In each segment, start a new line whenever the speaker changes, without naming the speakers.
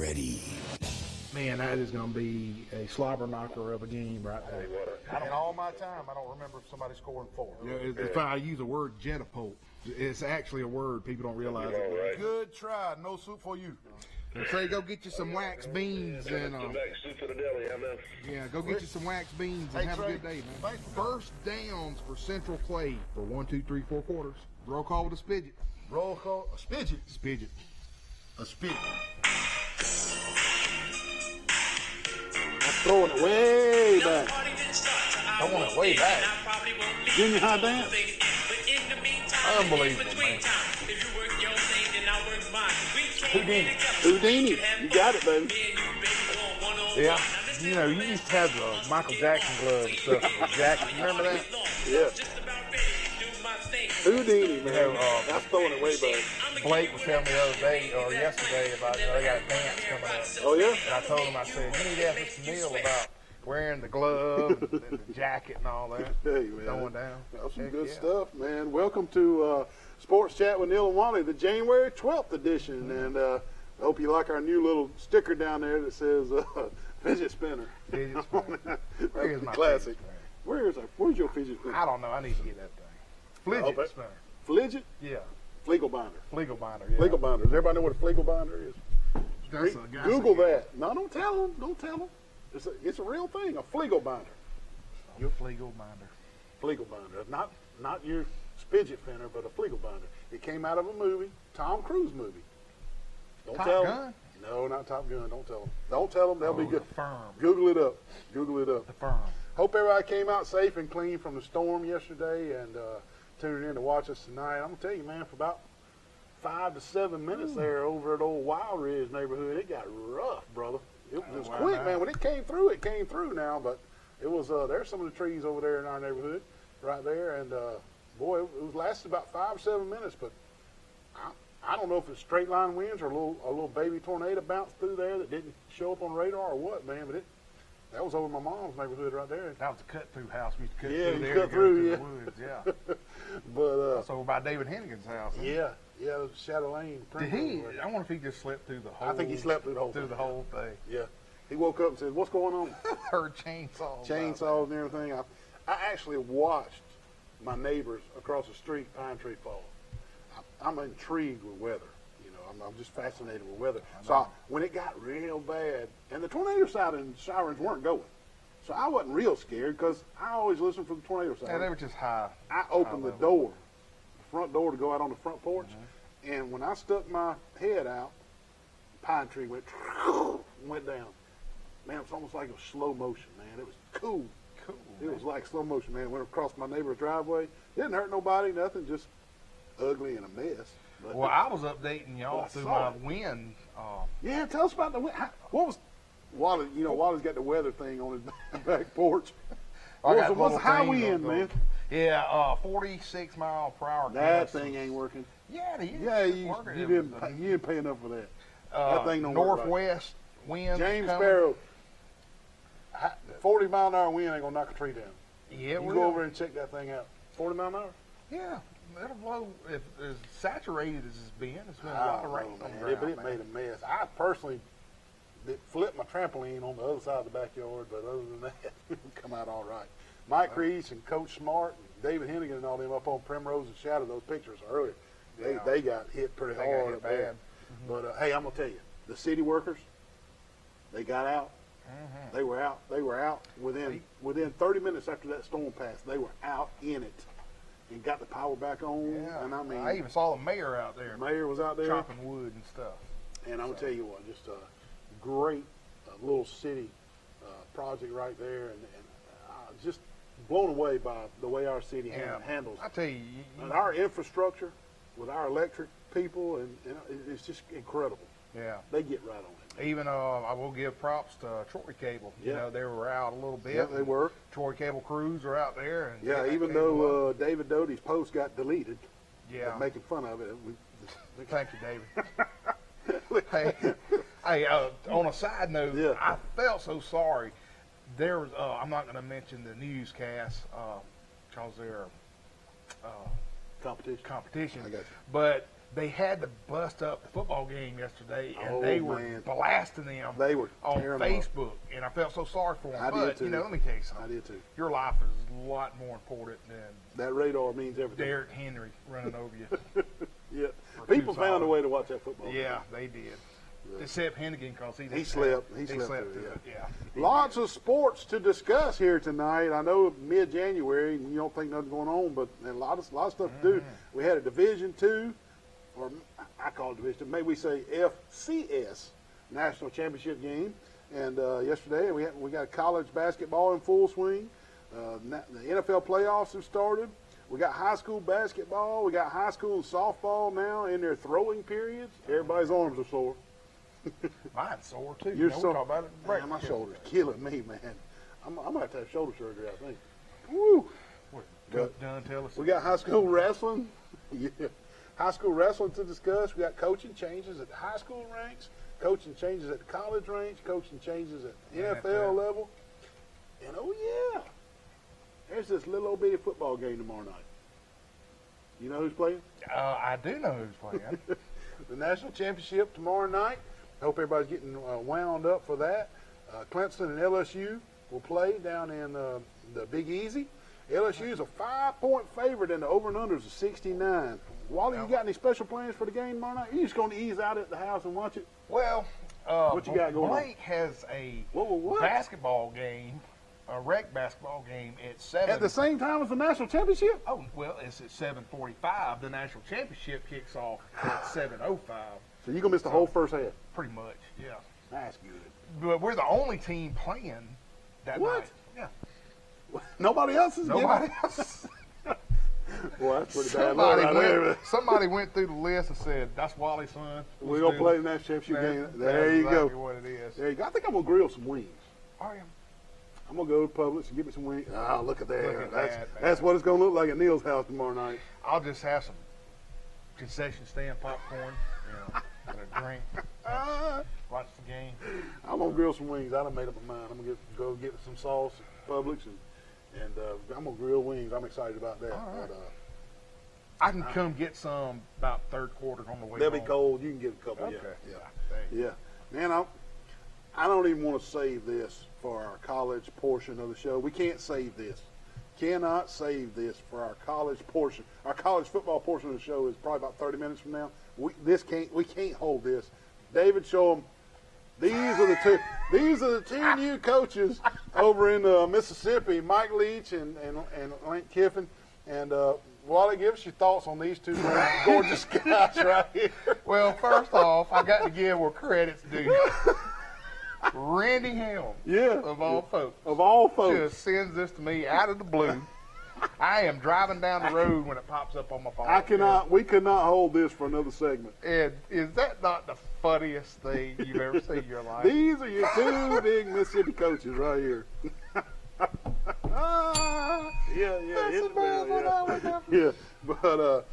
ready.
Man, that is going to be a slobber knocker of a game right there.
In all my time, I don't remember somebody scoring 4.
Yeah, it's fine. I use the word jetapult. It's actually a word. People don't realize it.
Good try. No soup for you.
And say, go get you some wax beans and yeah, go get you some wax beans and have a good day, man. First downs for Central Clay for 1, 2, 3, 4 quarters. Roll call with a spidget.
Roll call, a spidget.
Spidget.
A spidget.
I'm throwing it way back.
Throwing it way back.
Junior high dance.
Unbelievable, man.
Houdini. You got it, baby.
Yeah. You know, you used to have the Michael Jackson glove and stuff. With jacket. You remember that?
Yeah. Houdini,
You
man.
know,
That's throwing it way back.
Blake was telling me the other day, or yesterday, about, they got a dance coming up.
Oh, yeah?
And I told him, I said, you need to ask Mr. Neal about wearing the glove and the jacket and all that.
Hey, man.
Throwing down.
That's some
Heck
good
yeah.
stuff, man. Welcome to Sports Chat with Neal and Wally, the January 12th edition. And I hope you like our new little sticker down there that says fidget spinner.
Fidget spinner. Where's my
Classic.
fidget spinner?
Where's your fidget spinner?
I don't know. I need to get that thing. Fidget spinner.
Fidget?
Yeah.
Fleagle binder.
Fleagle binder, yeah.
Fleagle binder. Does everybody know what a fleagle binder is?
That's
Google that. No, don't tell them. Don't tell them. It's a real thing, a fleagle binder.
Your Fleagle binder.
Fleagle binder. Not your fidget spinner, but a fleagle binder. It came out of a movie, Tom Cruise movie. Don't
Top
tell
Gun?
them. No, not Top Gun. Don't tell them. Don't tell them. They'll be good.
The firm.
Google it up. Google it up.
The firm.
Hope everybody came out safe and clean from the storm yesterday and tuning in to watch us tonight. I'm going to tell you, man, for about 5 to 7 minutes there over at old Wild Ridge neighborhood, it got rough, brother. It was quick, man. When it came through now, but it was, there's some of the trees over there in our neighborhood right there, and boy, it was lasted about 5 or 7 minutes, but I don't know if it's straight line winds or a little baby tornado bounced through there that didn't show up on radar or what, man, but that was over my mom's neighborhood right there.
That was a cut-through house. We used to cut
Yeah,
through
you
there
cut
to go
through,
to
yeah.
the woods, yeah.
But
That's over by David Hennigan's house. Huh?
yeah, it was Shadow Lane.
Did he? I wonder if he just slept through the whole.
I think he slept through the whole thing.
thing.
Yeah. He woke up and said, "What's going on?"
Heard chainsaws.
Chainsaws and everything. I actually watched my neighbors across the street pine tree fall. I'm intrigued with weather. You know, I'm just fascinated with weather. So when it got real bad, and the tornado sirens weren't going, so I wasn't real scared because I always listen for the tornado sirens.
Yeah, they were just high.
I opened the door, the front door to go out on the front porch, and when I stuck my head out, pine tree went down. Man, it's almost like it was slow motion, man. It was cool. It was like slow motion, man. Went across my neighbor's driveway. Didn't hurt nobody, nothing, just ugly and a mess. But
Well, I was updating y'all through my wind.
yeah, tell us about the wind. What was Wally? You know, Wally's got the weather thing on his back porch. What's the high wind, man?
Yeah, 46 mile per hour.
That thing ain't working.
Yeah, it is.
Yeah,
It's
you
working.
didn't pay enough for that. That thing don't work right.
Northwest wind.
James Sparrow, 40 mile an hour wind ain't gonna knock a tree down.
Yeah,
You go over and check that thing out. 40 mile an hour?
Yeah, it'll blow. If as saturated as it's been a lot of rain on the
man.
ground,
But it made a mess. I personally flipped my trampoline on the other side of the backyard, but other than that, it come out all right. Mike Reese and Coach Smart and David Hennigan and all them up on Primrose and Shadow, those pictures earlier, they got hit pretty hard up there. But hey, I'm gonna tell you, the city workers, they got out. They were out. They were out within 30 minutes after that storm passed. They were out in it and got the power back on.
Yeah.
And I mean,
I even saw the mayor out there.
The mayor was out there
chopping wood and stuff.
And I'm gonna tell you what, just a great little city project right there, and just blown away by the way our city handles.
I tell you,
and our infrastructure with our electric people, and it's just incredible.
Yeah,
they get right on it.
Even I will give props to Troy Cable. You know, they were out a little bit.
Yeah, they were.
Troy Cable crews are out there. And
yeah, even though David Doty's post got deleted.
Yeah,
making fun of it.
Thank you, David. hey, on a side note, I felt so sorry. There was I'm not going to mention the newscast because they're
competition.
I got you.
But
they had to bust up the football game yesterday, and
Oh,
they were
man.
blasting them
They were
on
tearing 'em up.
Facebook, and I felt so sorry for them.
I did
But,
too.
let me tell you something.
I did too.
Your life is a lot more important than
That radar means everything.
Derrick Henry running over you.
Yeah.
For
People
two
found a
solid.
way to watch that football.
Yeah, they did. Except Hennigan, because
He slept. He slept
through
through
it. Yeah.
Lots of sports to discuss here tonight. I know mid-January, and you don't think nothing's going on, but a lot of stuff to do. We had a Division II, or I call it Division II, maybe we say FCS National Championship game. And yesterday we got college basketball in full swing. The NFL playoffs have started. We got high school basketball. We got high school softball now in their throwing periods. Everybody's arms are sore.
Mine's sore, too.
You're
we'll
sore.
talk about it.
Man, my shoulder's killing me, man. I'm going to have to have shoulder surgery, I think. Woo! But
Done, tell us.
we got high school wrestling. Yeah. High school wrestling to discuss. We got coaching changes at the high school ranks, coaching changes at the college ranks, coaching changes at the NFL level. And, oh, yeah, there's this little old bitty football game tomorrow night. You know who's playing?
I do know who's playing.
The national championship tomorrow night. Hope everybody's getting wound up for that. Clemson and LSU will play down in the Big Easy. LSU is a 5-point favorite, and the over and unders are 69. Wally, you got any special plans for the game tomorrow night? You just going to ease out at the house and watch it?
Well,
What you got going on?
Blake has a
What?
basketball game, a rec basketball game at 7.
At the same time as the national championship?
Oh, well, it's at 7:45. The national championship kicks off at 7:05.
So you're going to miss the whole first half?
Pretty much, yeah.
That's good.
But we're the only team playing that
What?
night. Yeah.
Nobody else is
Nobody else.
Well, that's pretty bad luck right there.
Somebody went through the list and said, "That's Wally's son.
We're going to play the national championship game. There you
exactly
go.
what it is.
There you go. I think I'm going to grill some wings.
Oh, yeah.
I'm going to go to Publix and get me some wings. Oh, look at that.
Look at that,
That's what it's going to look like at Neal's house tomorrow night.
I'll just have some concession stand popcorn, and a drink. Watch the game.
I'm going to grill some wings. I done made up my mind. I'm going to go get some sauce at Publix, and I'm going to grill wings. I'm excited about that.
All right.
But,
I can come get some about third quarter on the way
they'll
home.
be cold. You can get a couple.
Okay.
Yeah. Man, I don't even want to save this for our college portion of the show. We can't save this. Cannot save this for our college portion. Our college football portion of the show is probably about 30 minutes from now. We can't hold this. David, show them. These are the two new coaches over in Mississippi, Mike Leach and Link Kiffin. And Wally, give us your thoughts on these two gorgeous guys right here.
Well, first off, I got to give where credit's due. Randy Helm, of all folks, just sends this to me out of the blue. I am driving down the road when it pops up on my phone.
We could not hold this for another segment.
And is that not the funniest thing you've ever seen in your life?
These are your two big Mississippi coaches right here. Yeah, but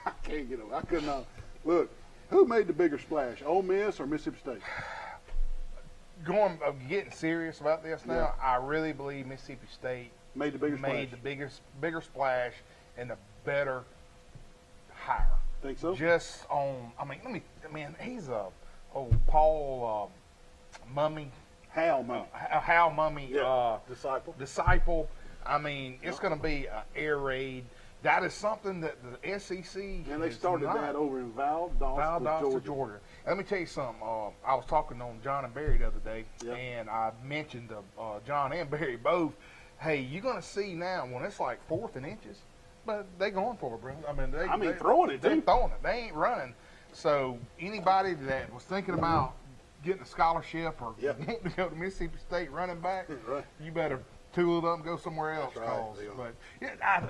I can't get over. I could not. Look, who made the bigger splash, Ole Miss or Mississippi State?
Getting serious about this now, I really believe Mississippi State
Made the
bigger splash and the better hire.
Think so?
Just on, he's a Paul Mummy.
Hal Mummy.
Hal Mummy
Disciple.
I mean, it's going to be an air raid. That is something that the SEC
And they started that over in Valdosta,
Georgia. Let me tell you something. I was talking on John and Barry the other day, and I mentioned John and Barry both. Hey, you're going to see now when it's like 4th and inches, but they going for it, bro. They
throwing it,
They're
too.
throwing it. They ain't running. So anybody that was thinking about getting a scholarship or wanting to go to Mississippi State running back, you better tool it up and go somewhere else.
That's right,
But I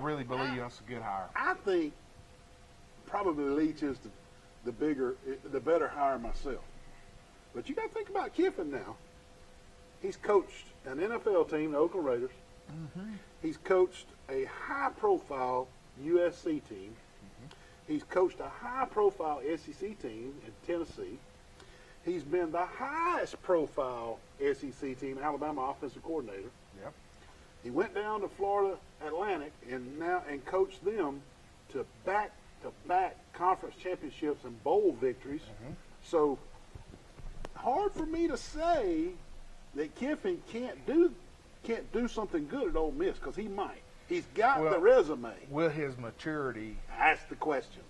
really believe that's a good hire.
I think probably Leach is the better hire myself. But you got to think about Kiffin now. He's coached an NFL team, the Oakland Raiders. Mm-hmm. He's coached a high-profile USC team. Mm-hmm. He's coached a high-profile SEC team in Tennessee. He's been the highest-profile SEC team, Alabama offensive coordinator.
Yep.
He went down to Florida Atlantic and coached them to back back-to-back conference championships and bowl victories. So hard for me to say that Kiffin can't do something good at Ole Miss, because he might. He's got the resume.
Will his maturity?
That's the question.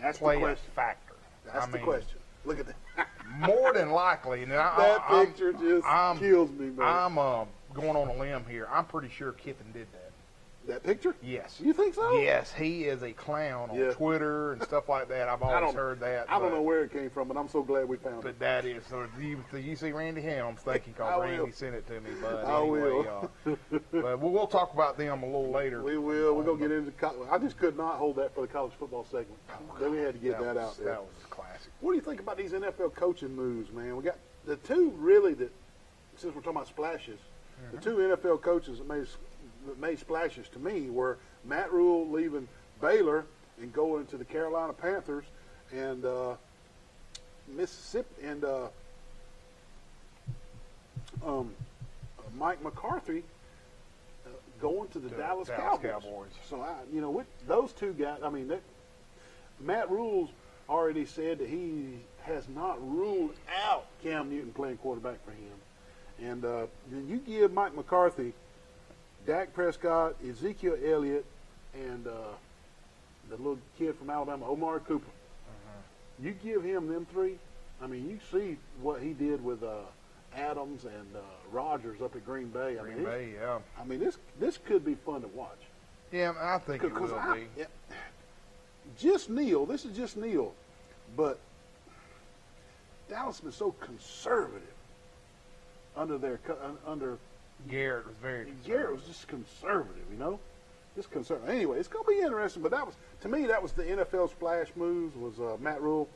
That's
play
the question.
A factor.
That's the question. Look at that.
More than likely. Now,
that picture just kills me, man.
I'm going on a limb here. I'm pretty sure Kiffin did that.
That picture?
Yes.
You think so?
Yes, he is a clown on Twitter and stuff like that. I've always heard that.
I don't know where it came from, but I'm so glad we found it.
But that is. So you see Randy Helms, thank you, because Randy sent it to me. But
I
anyway,
will.
But we'll talk about them a little later.
We will. We're going to get into college. I just could not hold that for the college football segment. Then we had to get that out there.
That was classic.
What do you think about these NFL coaching moves, man? We got the two really that, since we're talking about splashes, the two NFL coaches that made splashes to me were Matt Rule leaving Baylor and going to the Carolina Panthers, and Mississippi, and Mike McCarthy going to the Dallas Cowboys. So with those two guys, I mean, Matt Rule's already said that he has not ruled out Cam Newton playing quarterback for him, and then you give Mike McCarthy Dak Prescott, Ezekiel Elliott, and the little kid from Alabama, Omar Cooper. You give him them three, I mean, you see what he did with Adams and Rodgers up at Green Bay. I mean, this could be fun to watch.
Yeah, I think it will be.
Yeah, just Neal. This is just Neal, but Dallas has been so conservative under
Garrett was very conservative.
Garrett was just conservative, just conservative. Anyway, it's going to be interesting, but to me, that was the NFL splash moves, was Matt Rule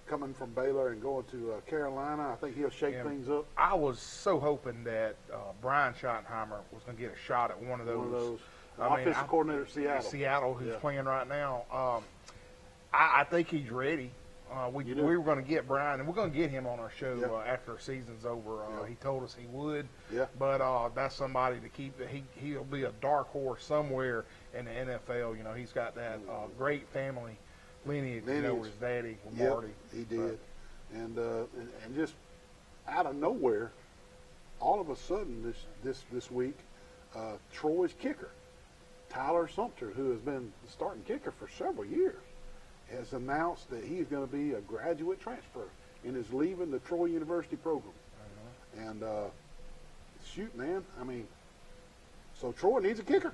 coming from Baylor and going to Carolina. I think he'll shake things up.
I was so hoping that Brian Schottenheimer was going to get a shot at one of those
offensive coordinator at
Seattle, who's playing right now. I think he's ready. We were going to get Brian, and we're going to get him on our show after the season's over. He told us he would. Yeah. But that's somebody to keep. He'll be a dark horse somewhere in the NFL. He's got that great family lineage. With his daddy, Marty.
He did, and just out of nowhere, all of a sudden this week, Troy's kicker, Tyler Sumter, who has been the starting kicker for several years, has announced that he's going to be a graduate transfer and is leaving the Troy University program. And shoot, man, I mean, so Troy needs a kicker.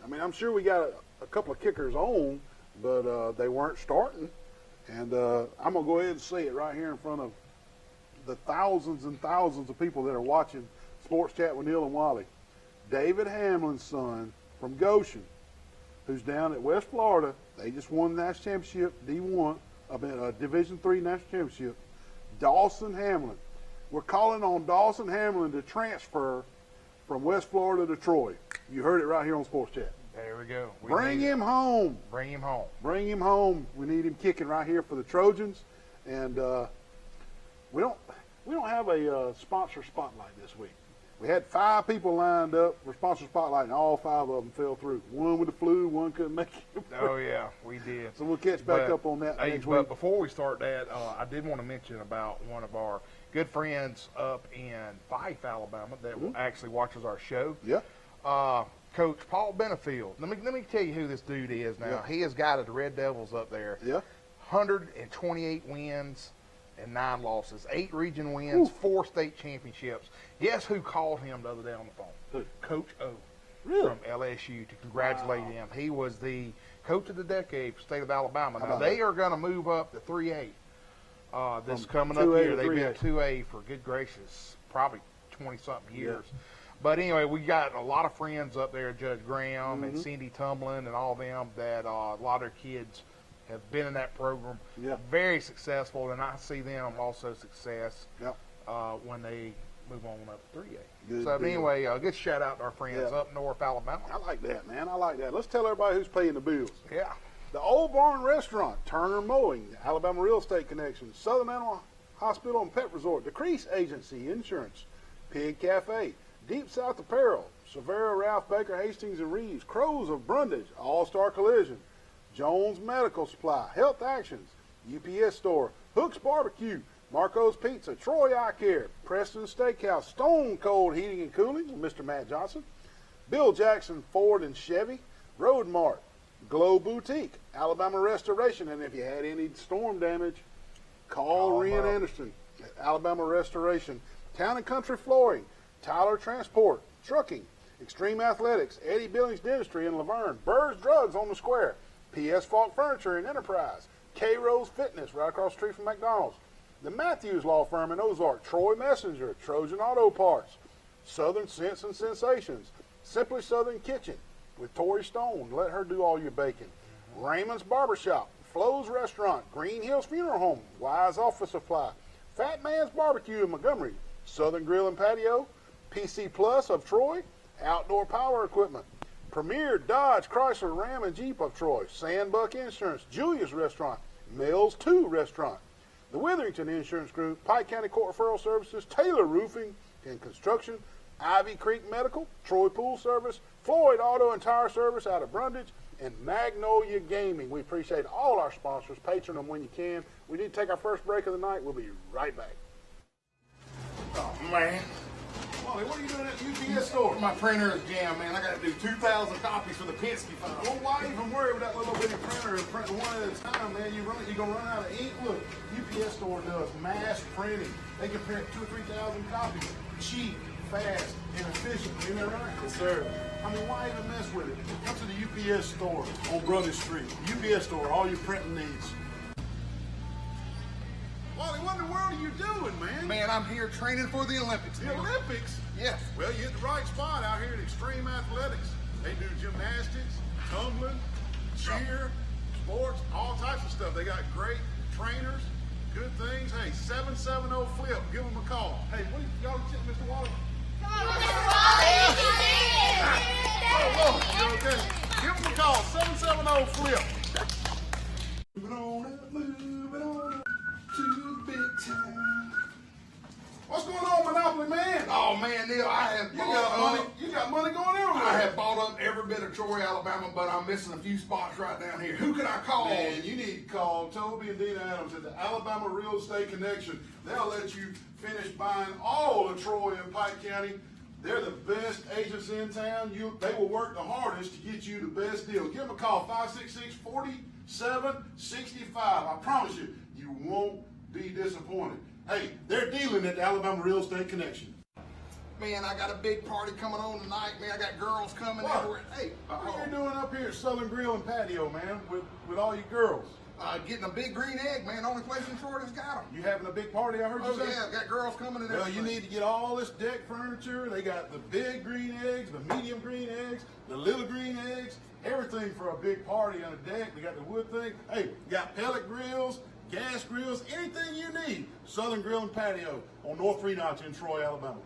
I mean, I'm sure we got a couple of kickers on, but they weren't starting. And I'm going to go ahead and say it right here in front of the thousands and thousands of people that are watching Sports Chat with Neal and Wally. David Hamlin's son from Goshen, who's down at West Florida. They just won the national championship, D1, Division III national championship. Dawson Hamlin. We're calling on Dawson Hamlin to transfer from West Florida to Troy. You heard it right here on Sports Chat.
There we go.
Bring him home.
Bring him home.
Bring him home. We need him kicking right here for the Trojans. And we don't have a sponsor spotlight this week. We had 5 people lined up for sponsor spotlight, and all 5 of them fell through. One with the flu, one couldn't make it.
Oh, yeah, we did.
So we'll catch back up on that next week.
But before we start that, I did want to mention about one of our good friends up in Fife, Alabama, that actually watches our show.
Yeah.
Coach Paul Benefield. Let me tell you who this dude is now. Yeah. He has guided the Red Devils up there.
Yeah.
128 wins and 9 losses, 8 region wins, 4 state championships. Guess who called him the other day on the phone?
Who?
Coach O.
Really?
From LSU to congratulate him. He was the coach of the decade for the state of Alabama. Now, they are going to move up to 3A this coming up year. They've been 2A for, good gracious, probably 20-something years. Yeah. But anyway, we got a lot of friends up there, Judge Graham and Cindy Tumblin and all them, that a lot of their kids have been in that program.
Yeah.
Very successful, and I see them also success
yeah.
When they move on up to 3A.
Good
so
deal.
Anyway, good shout out to our friends up north Alabama.
I like that, man. I like that. Let's tell everybody who's paying the bills.
Yeah.
The Old Barn Restaurant, Turner Mowing, Alabama Real Estate Connection, Southern Animal Hospital and Pet Resort, The Crease Agency, Insurance, Pig Cafe, Deep South Apparel, Severa, Ralph Baker, Hastings and Reeves, Crows of Brundage, All-Star Collision, Jones Medical Supply, Health Actions, UPS Store, Hook's Barbecue, Marco's Pizza, Troy Eye Care, Preston Steakhouse, Stone Cold Heating and Cooling, Mr. Matt Johnson, Bill Jackson Ford and Chevy, Road Mart, Glow Boutique, Alabama Restoration, and if you had any storm damage, call Rian Anderson, Alabama Restoration, Town and Country Flooring, Tyler Transport, Trucking, Extreme Athletics, Eddie Billings Dentistry in Laverne, Burr's Drugs on the Square, P.S. Falk Furniture and Enterprise, K. Rose Fitness right across the street from McDonald's, the Matthews Law Firm in Ozark, Troy Messenger, Trojan Auto Parts, Southern Scents and Sensations, Simply Southern Kitchen with Tori Stone. Let her do all your baking. Raymond's Barbershop, Flo's Restaurant, Green Hills Funeral Home, Wise Office Supply, Fat Man's Barbecue in Montgomery, Southern Grill and Patio, PC Plus of Troy, Outdoor Power Equipment, Premier Dodge Chrysler Ram and Jeep of Troy, Sandbuck Insurance, Julia's Restaurant, Mills 2 Restaurant, the Witherington Insurance Group, Pike County Court Referral Services, Taylor Roofing and Construction, Ivy Creek Medical, Troy Pool Service, Floyd Auto and Tire Service out of Brundage, and Magnolia Gaming. We appreciate all our sponsors. Patron them when you can. We need to take our first break of the night. We'll be right back.
Oh, man.
Wally, what are you doing at the UPS store?
My printer is jammed, man. I got to do 2,000 copies for the Penske file.
Well, why even worry with that little bitty printer and print one at a time, man? You're going to run out of ink. Look, UPS store does mass printing. They can print 2,000 or 3,000 copies. Cheap, fast, and efficient. Isn't that right? Yes, sir. I mean, why even mess with it? Come to the UPS store on Brother Street. UPS store, all your printing needs. Wally, what in the world are you doing, man?
Man, I'm here training for the Olympics.
The Olympics?
Yes.
Well, you're in the right spot out here at Extreme Athletics. They do gymnastics, tumbling, cheer, sports, all types of stuff. They got great trainers, good things. Hey, 770-FLIP. Give them a call. Hey, what y'all Mr. Wally?
Come on, Mr. Wally!
Oh, Lord, you okay? Give them a call, 770-FLIP. Moving on up to big time. What's going on, Monopoly Man?
Oh, man, Neal,
You got money going everywhere.
I have bought up every bit of Troy, Alabama, but I'm missing a few spots right down here. Who could I call?
Man, you need to call Toby and Dina Adams at the Alabama Real Estate Connection. They'll let you finish buying all of Troy and Pike County. They're the best agents in town. They will work the hardest to get you the best deal. Give them a call, 566-4765. I promise you, you won't be disappointed. Hey, they're dealing at the Alabama Real Estate Connection.
Man, I got a big party coming on tonight, man. I got girls coming everywhere. Hey,
what are you doing up here at Southern Grill and Patio, man, with all your girls?
Getting a big green egg, man. Only place in Troy that's got them.
You having a big party, I heard you say?
Yeah, got girls coming and
Well,
everything.
you need to get all this deck furniture. They got the big green eggs, the medium green eggs, the little green eggs, everything for a big party on a deck. They got the wood thing. Hey, you got pellet grills, gas grills, anything you need. Southern Grill and Patio on North Three Notch in Troy, Alabama.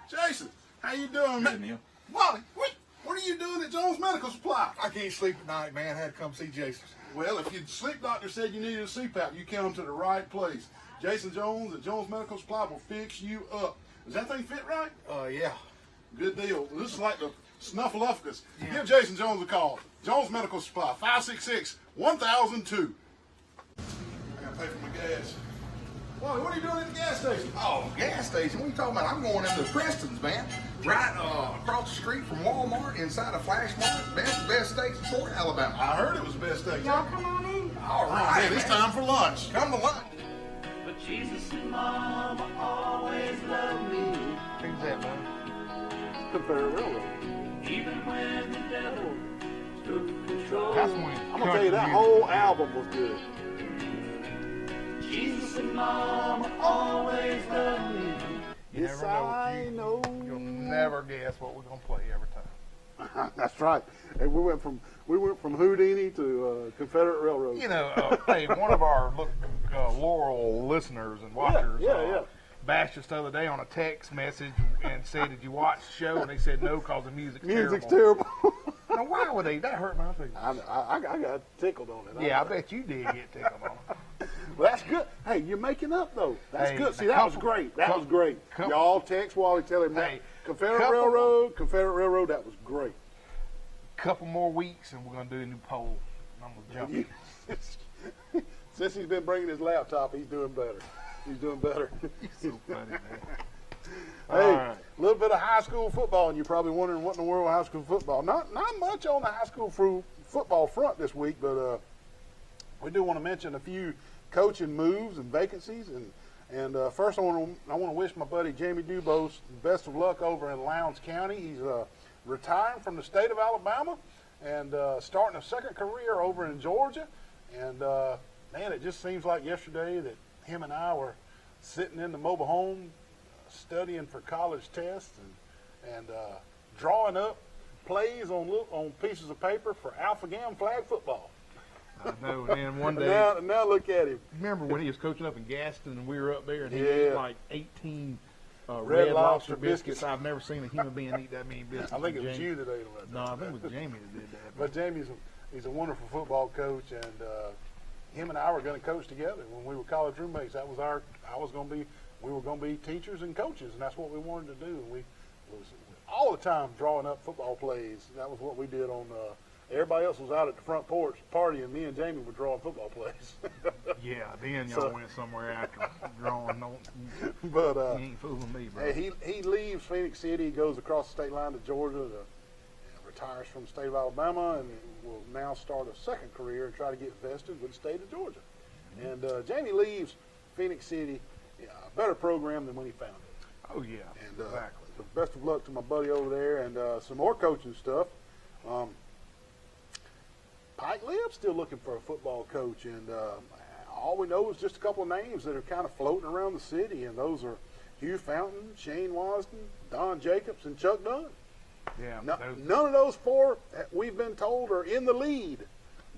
Jason, how you doing, man?
Neal.
Wally, what are you doing at Jones Medical Supply?
I can't sleep at night, man. I had to come see Jason.
Well, if your sleep doctor said you needed a CPAP, you came to the right place. Jason Jones at Jones Medical Supply will fix you up. Does that thing fit right?
Yeah.
Good deal. This is like the Snuffleupagus. Yeah. Give Jason Jones a call. Jones Medical Supply, 566-1002. I gotta pay for my gas. Wally, what are you doing at the gas station?
Oh, gas station? What are you talking about? I'm going into Preston's, man. Right across the street from Walmart, inside of Flash Mart. Best steaks in Troy, Alabama.
I heard it was the best steak.
Y'all come on in.
All right,
man, it's time for lunch.
Come to lunch.
But Jesus and Mama always loved me,
Who's that, man?
Confederate Railroad.
even when the devil took control.
That's when
I'm gonna tell you, that whole album was good.
Jesus and Mama always loved me.
Yes, I know.
You'll never guess what we're gonna play every time.
That's right. And we went from Houdini to Confederate Railroad.
You know, hey, one of our loyal listeners and watchers bashed us the other day on a text message and said, "Did you watch the show?" And they said no, because the music's
terrible.
Now, why would they? That hurt my feelings.
I got tickled on it.
Yeah, I bet you did get tickled on it.
Well, that's good. Hey, you're making up, though. That's
Hey,
good. See, that was great. That was great. Y'all text Wally, tell him that.
Hey,
Confederate Railroad, that was great.
couple more weeks, and we're gonna do a new poll. I'm gonna jump in.
Since he's been bringing his laptop, he's doing better. He's doing better.
So funny, man.
Hey,
Right.
a little bit of high school football, and you're probably wondering what in the world high school football. Not much on the high school football front this week, but we do want to mention a few coaching moves and vacancies. And first, I want to wish my buddy Jamie Dubose best of luck over in Lowndes County. He's retiring from the state of Alabama and starting a second career over in Georgia. And man, it just seems like yesterday that him and I were sitting in the mobile home studying for college tests and drawing up plays on pieces of paper for Alpha Gam flag football.
I know, and then one day,
now look at him.
remember when he was coaching up in Gaston and we were up there and he
Yeah.
ate like 18 Red Lobster biscuits. I've never seen a human being eat that many biscuits.
I think it was
Jamie.
you that ate them.
No, I think it was Jamie that did that.
But Jamie's he's a wonderful football coach, and him and I were going to coach together when we were college roommates. That was we were going to be teachers and coaches, and that's what we wanted to do. And we was all the time drawing up football plays. That was what we did on. Everybody else was out at the front porch partying. Me and Jamie were drawing football plays.
Yeah, then y'all went somewhere after drawing.
But
he ain't fooling me, bro.
hey, he leaves Phoenix City, goes across the state line to Georgia, retires from the state of Alabama, and will now start a second career and try to get vested with the state of Georgia. And Jamie leaves Phoenix City a better program than when he found it.
Oh yeah,
And
exactly.
so best of luck to my buddy over there, and some more coaching stuff. Pike Live's still looking for a football coach, and all we know is just a couple of names that are kind of floating around the city, and those are Hugh Fountain, Shane Wasden, Don Jacobs, and Chuck Dunn.
Yeah,
None of those four, we've been told, are in the lead,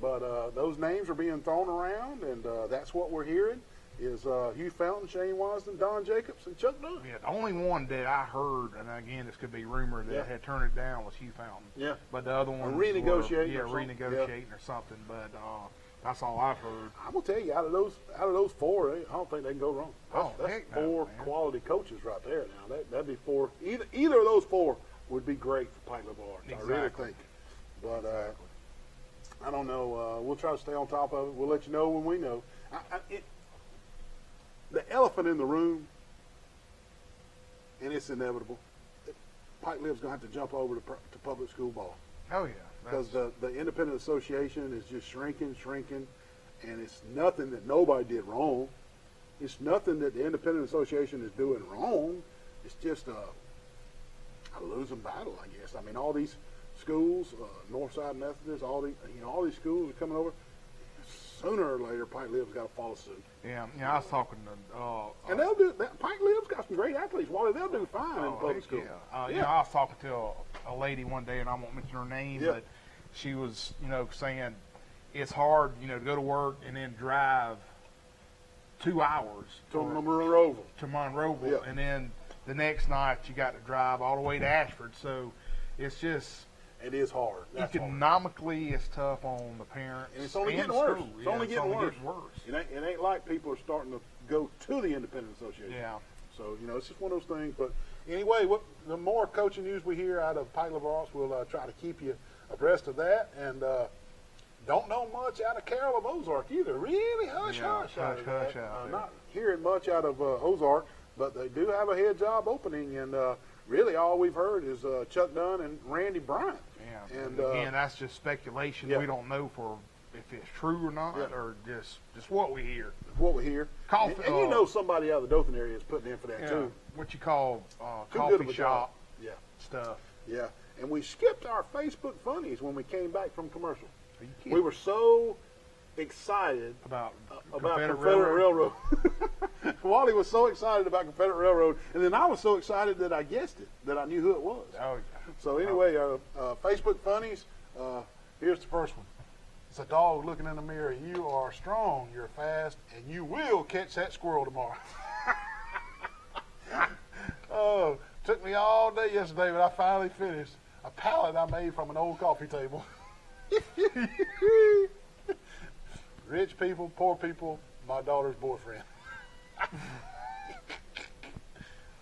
but those names are being thrown around, and that's what we're hearing is Hugh Fountain, Shane Wasden, Don Jacobs, and Chuck Dunn.
Yeah, the only one that I heard, and again, this could be rumor, that had turned it down was Hugh Fountain.
Yeah.
But the other ones
renegotiating
were,
or something.
renegotiating or something. But that's all I've heard.
I'm gonna tell you, out of those four, I don't think they can go wrong. That's
heck no,
four
man.
quality coaches right there. Now that'd be four. Either of those four would be great for Pike Live Arts.
Exactly.
I really think. But I don't know. We'll try to stay on top of it. We'll let you know when we know. The elephant in the room, and it's inevitable. Pike Live's gonna have to jump over to public school ball.
Oh yeah,
Because the independent association is just shrinking, and it's nothing that nobody did wrong. It's nothing that the independent association is doing wrong. It's just a losing battle, I guess. I mean, all these schools, Northside Methodist, all these schools are coming over. Sooner or later, Pike Live's got to follow suit.
Yeah, I was talking to.
And they'll do. Pike Live's got some great athletes. Wally, they'll do fine in public school.
Yeah. You know, I was talking to a lady one day, and I won't mention her name, but she was, saying it's hard, to go to work and then drive 2 hours
To Monroeville.
to Monroeville,
Yeah.
and then the next night you got to drive all the way to Ashford. So it's just
It is hard. That's hard.
economically it's tough on the parents.
And it's only
and
getting worse.
school.
It's
Yeah,
only getting worse.
worse.
It ain't like people are starting to go to the independent association.
Yeah.
So, it's just one of those things. But anyway, the more coaching news we hear out of Pike Live Arts, we'll try to keep you abreast of that. And don't know much out of Carroll of Ozark either. Really hush hush out of that.
Hush out there.
Not hearing much out of Ozark, but they do have a head job opening. And really all we've heard is Chuck Dunn and Randy Bryant.
Yeah.
And
again, that's just speculation.
Yeah.
We don't know if it's true or not, or just what we hear.
What we hear.
Coffee,
And somebody out of the Dothan area is putting in for that too.
What you call
Too good of
coffee
a
shop
job.
stuff.
Yeah. And we skipped our Facebook funnies when we came back from commercial.
Are you kidding?
We were so excited
about
Confederate Railroad. Wally was so excited about Confederate Railroad, and then I was so excited that I guessed it, that I knew who it was.
Oh, yeah.
So anyway, Facebook funnies, here's the first one. It's a dog looking in the mirror. You are strong, you're fast, and you will catch that squirrel tomorrow. Oh, took me all day yesterday, but I finally finished a pallet I made from an old coffee table. Rich people, poor people, my daughter's boyfriend.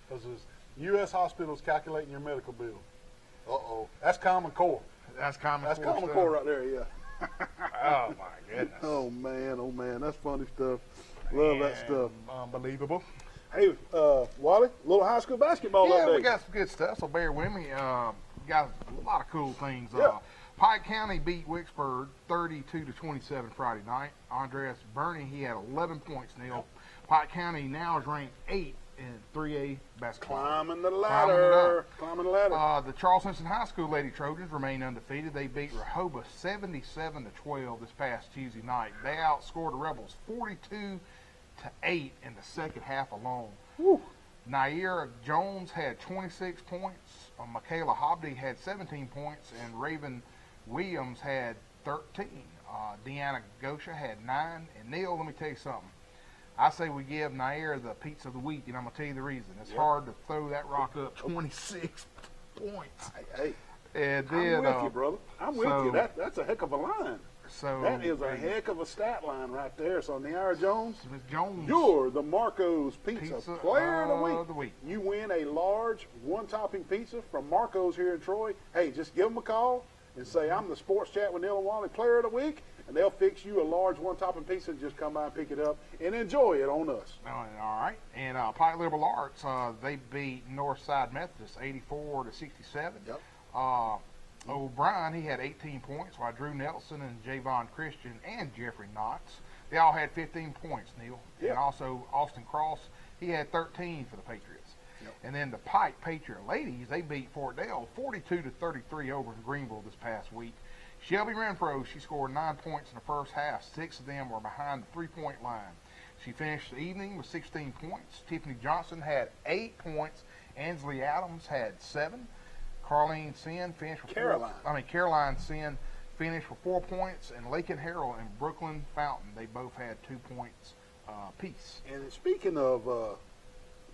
This is U.S. hospitals calculating your medical bill. Uh-oh. That's Common Core.
That's Common
That's
Core
Common
stuff.
Core right there, yeah.
Oh, my goodness.
Oh, man. That's funny stuff. Love that stuff.
Unbelievable.
Hey, Wally, a little high school basketball
Yeah,
update.
we got some good stuff, so bear with me. Got a lot of cool things.
Yeah.
Pike County beat Wicksburg 32-27 Friday night. Andreas Burney, he had 11 points, Neal. Pike County now is ranked 8th in 3A basketball.
Climbing the ladder.
The Charles Simpson High School Lady Trojans remain undefeated. They beat Rehoboth 77-12 this past Tuesday night. They outscored the Rebels 42-8 in the second half alone.
Woo.
Naira Jones had 26 points. Michaela Hobdy had 17 points, and Raven Williams had 13. Deanna Gosha had 9. And Neal, let me tell you something. I say we give Nair the pizza of the week, and I'm going to tell you the reason. It's hard to throw that rock up 26 points.
Hey,
and then,
I'm with you, brother. I'm with you. That's a heck of a line.
So
that is a heck of a stat line right there. So, Naira Jones,
Ms. Jones,
you're the Marco's Pizza Player
of the Week.
You win a large one-topping pizza from Marco's here in Troy. Hey, just give them a call and say, I'm the Sports Chat with Neal and Wally Player of the Week, and they'll fix you a large one-topping pizza and just come by and pick it up and enjoy it on us.
All right. And Pike Liberal Arts, they beat Northside Methodist 84-67.
Yep.
O'Brien, he had 18 points, while Drew Nelson and Javon Christian and Jeffrey Knotts, they all had 15 points, Neal.
Yep.
And also Austin Cross, he had 13 for the Patriots.
Yep.
And then the Pike Patriot Ladies, they beat Fort Dale 42-33 over in Greenville this past week. Shelby Renfro, she scored 9 points in the first half. 6 of them were behind the three-point line. She finished the evening with 16 points. Tiffany Johnson had 8 points. Ansley Adams had 7. Caroline Sin finished with Caroline Sin finished with 4 points, and Lakin Harrell and Brooklyn Fountain, they both had 2 points apiece.
And speaking of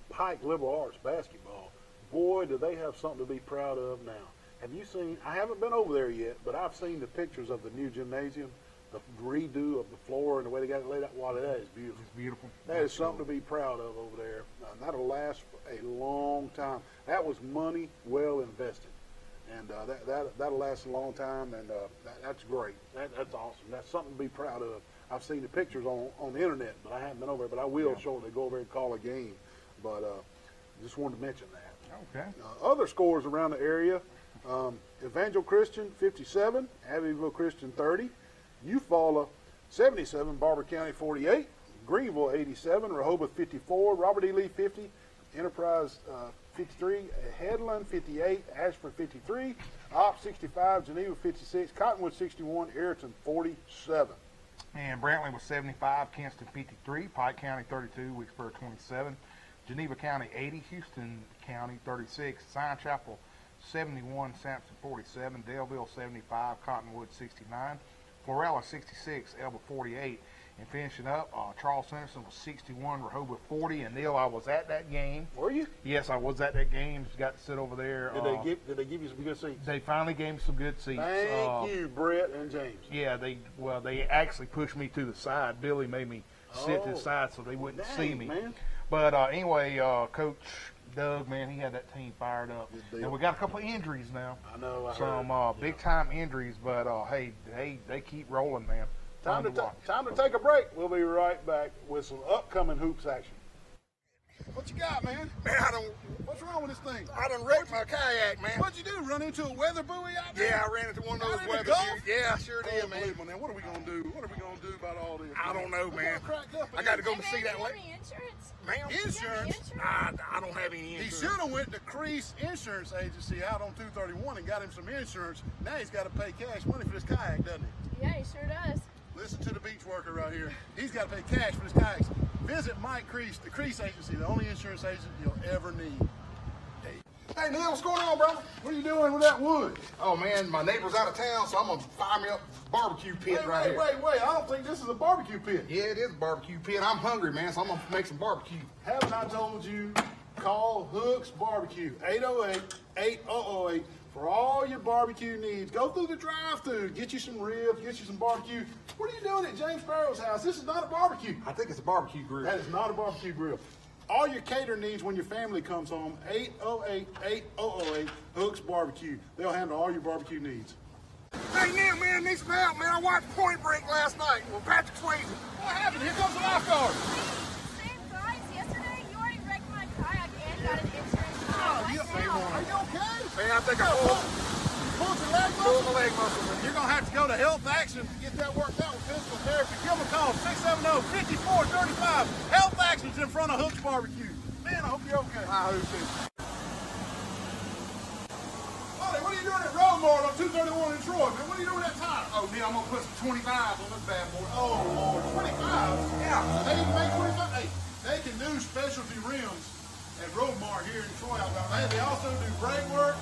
Pike Liberal Arts basketball, boy, do they have something to be proud of now. Have you seen, I haven't been over there yet, but I've seen the pictures of the new gymnasium, the redo of the floor and the way they got it laid out. Wow, that is beautiful.
It's beautiful.
That is something to be proud of over there. That'll last for a long time. That was money well invested. And that'll last a long time, and that's great. That's awesome. That's something to be proud of. I've seen the pictures on the internet, but I haven't been over there, but I will shortly go over there and call a game. But just wanted to mention that.
Okay.
Other scores around the area, Evangel Christian 57, Abbeville Christian 30, Eufaula 77, Barber County 48, Greenville 87, Rehoboth 54, Robert E. Lee 50, Enterprise 53, Headland 58, Ashford 53, Opp 65, Geneva 56, Cottonwood 61, Ayrton 47.
And Brantley was 75, Kinston 53, Pike County 32, Wicksburg 27, Geneva County 80, Houston County 36, Zion Chapel 71, Sampson 47, Daleville 75, Cottonwood 69, Florella 66, Elba 48. And finishing up, Charles Henderson was 61, Rehoboth 40. And Neal, I was at that game.
Were you?
Yes, I was at that game. Just got to sit over there.
Did they give you some good seats?
They finally gave me some good seats.
Thank you, Brett and James.
Yeah, they actually pushed me to the side. Billy made me sit to the side so they wouldn't see me.
Man.
But anyway, Coach Doug, man, he had that team fired up. And we got a couple of injuries now.
I know.
Some big-time injuries, but hey, they keep rolling, man.
Time to take a break. We'll be right back with some upcoming hoops action. What you got, man?
Man,
What's wrong with this thing?
I done wrecked my kayak, man.
What'd you do? Run into a weather buoy out there?
Yeah, I ran into one of
Out
those
in the
weather
Gulf?
buoys. Yeah, I sure did, man.
Unbelievable, man. What are we gonna do? What are we gonna do about all this?
I don't know, man. I got to go see that lady.
Insurance?
Ma'am?
Insurance?
I don't have any
He
insurance.
should have went to Crease Insurance Agency out on 231 and got him some insurance. Now he's got to pay cash money for this kayak, doesn't he?
Yeah, he sure does.
Listen to the beach worker right here. He's got to pay cash for his kayaks. Visit Mike Crease, the Crease Agency, the only insurance agent you'll ever need. Hey, Neal, what's going on, brother? What are you doing with that wood?
Oh, man, my neighbor's out of town, so I'm going to fire me up a barbecue pit right here.
Wait. I don't think this is a barbecue pit.
Yeah, it is a barbecue pit. I'm hungry, man, so I'm going to make some barbecue.
Haven't I told you, call Hooks Barbecue, 808-8008 for all your barbecue needs. Go through the drive-thru, get you some ribs, get you some barbecue. What are you doing at James Sparrow's house? This is not a barbecue.
I think it's a barbecue grill.
That is not a barbecue grill. all your catering needs when your family comes home, 808-8008 Hooks Barbecue. They'll handle all your barbecue needs.
Hey, Neal, man, need some help, man. I watched Point Break last night with Patrick Swayze. What happened? Here comes the lifeguard.
Same guys. Yesterday, you already wrecked my kayak and got an insurance.
Are you okay? Man, I think I
Pulled your leg
pulled my leg muscle.
You're going to have to go to Health Action to get that worked out with physical therapy. Give them a call, 670-5435. Health Action's in front of Hooks Barbecue. Man, I hope you're okay.
I hope so.
Ollie, what are you doing at Roadmart on 231 in Troy, man? What are you doing at that time?
Oh, Neal, I'm going to put some 25s on this bad boy.
Oh, Lord, 25?
Yeah.
They can make 25? Hey, they can do specialty rims at Roadmart here in Troy, Alabama. Hey, they also do brake work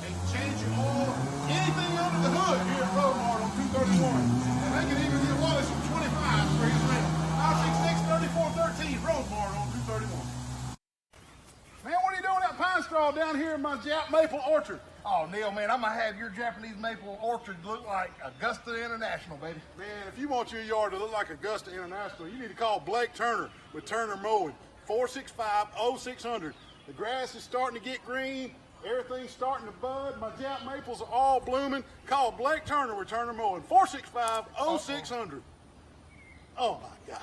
and change your oil, anything under the hood here at Roadmart on 231. And they can even get Wally some 25s for his rim. 566-3413, Roadmart on 231. Man, what are you doing at Pine Straw down here in my Jap Maple Orchard?
Oh, Neal, man, I'm going to have your Japanese maple orchard look like Augusta International, baby.
Man, if you want your yard to look like Augusta International, you need to call Blake Turner with Turner Mowing, 465-0600. The grass is starting to get green. Everything's starting to bud. My Jap maples are all blooming. Call Blake Turner with Turner Mowing, 465-0600. Oh, my God.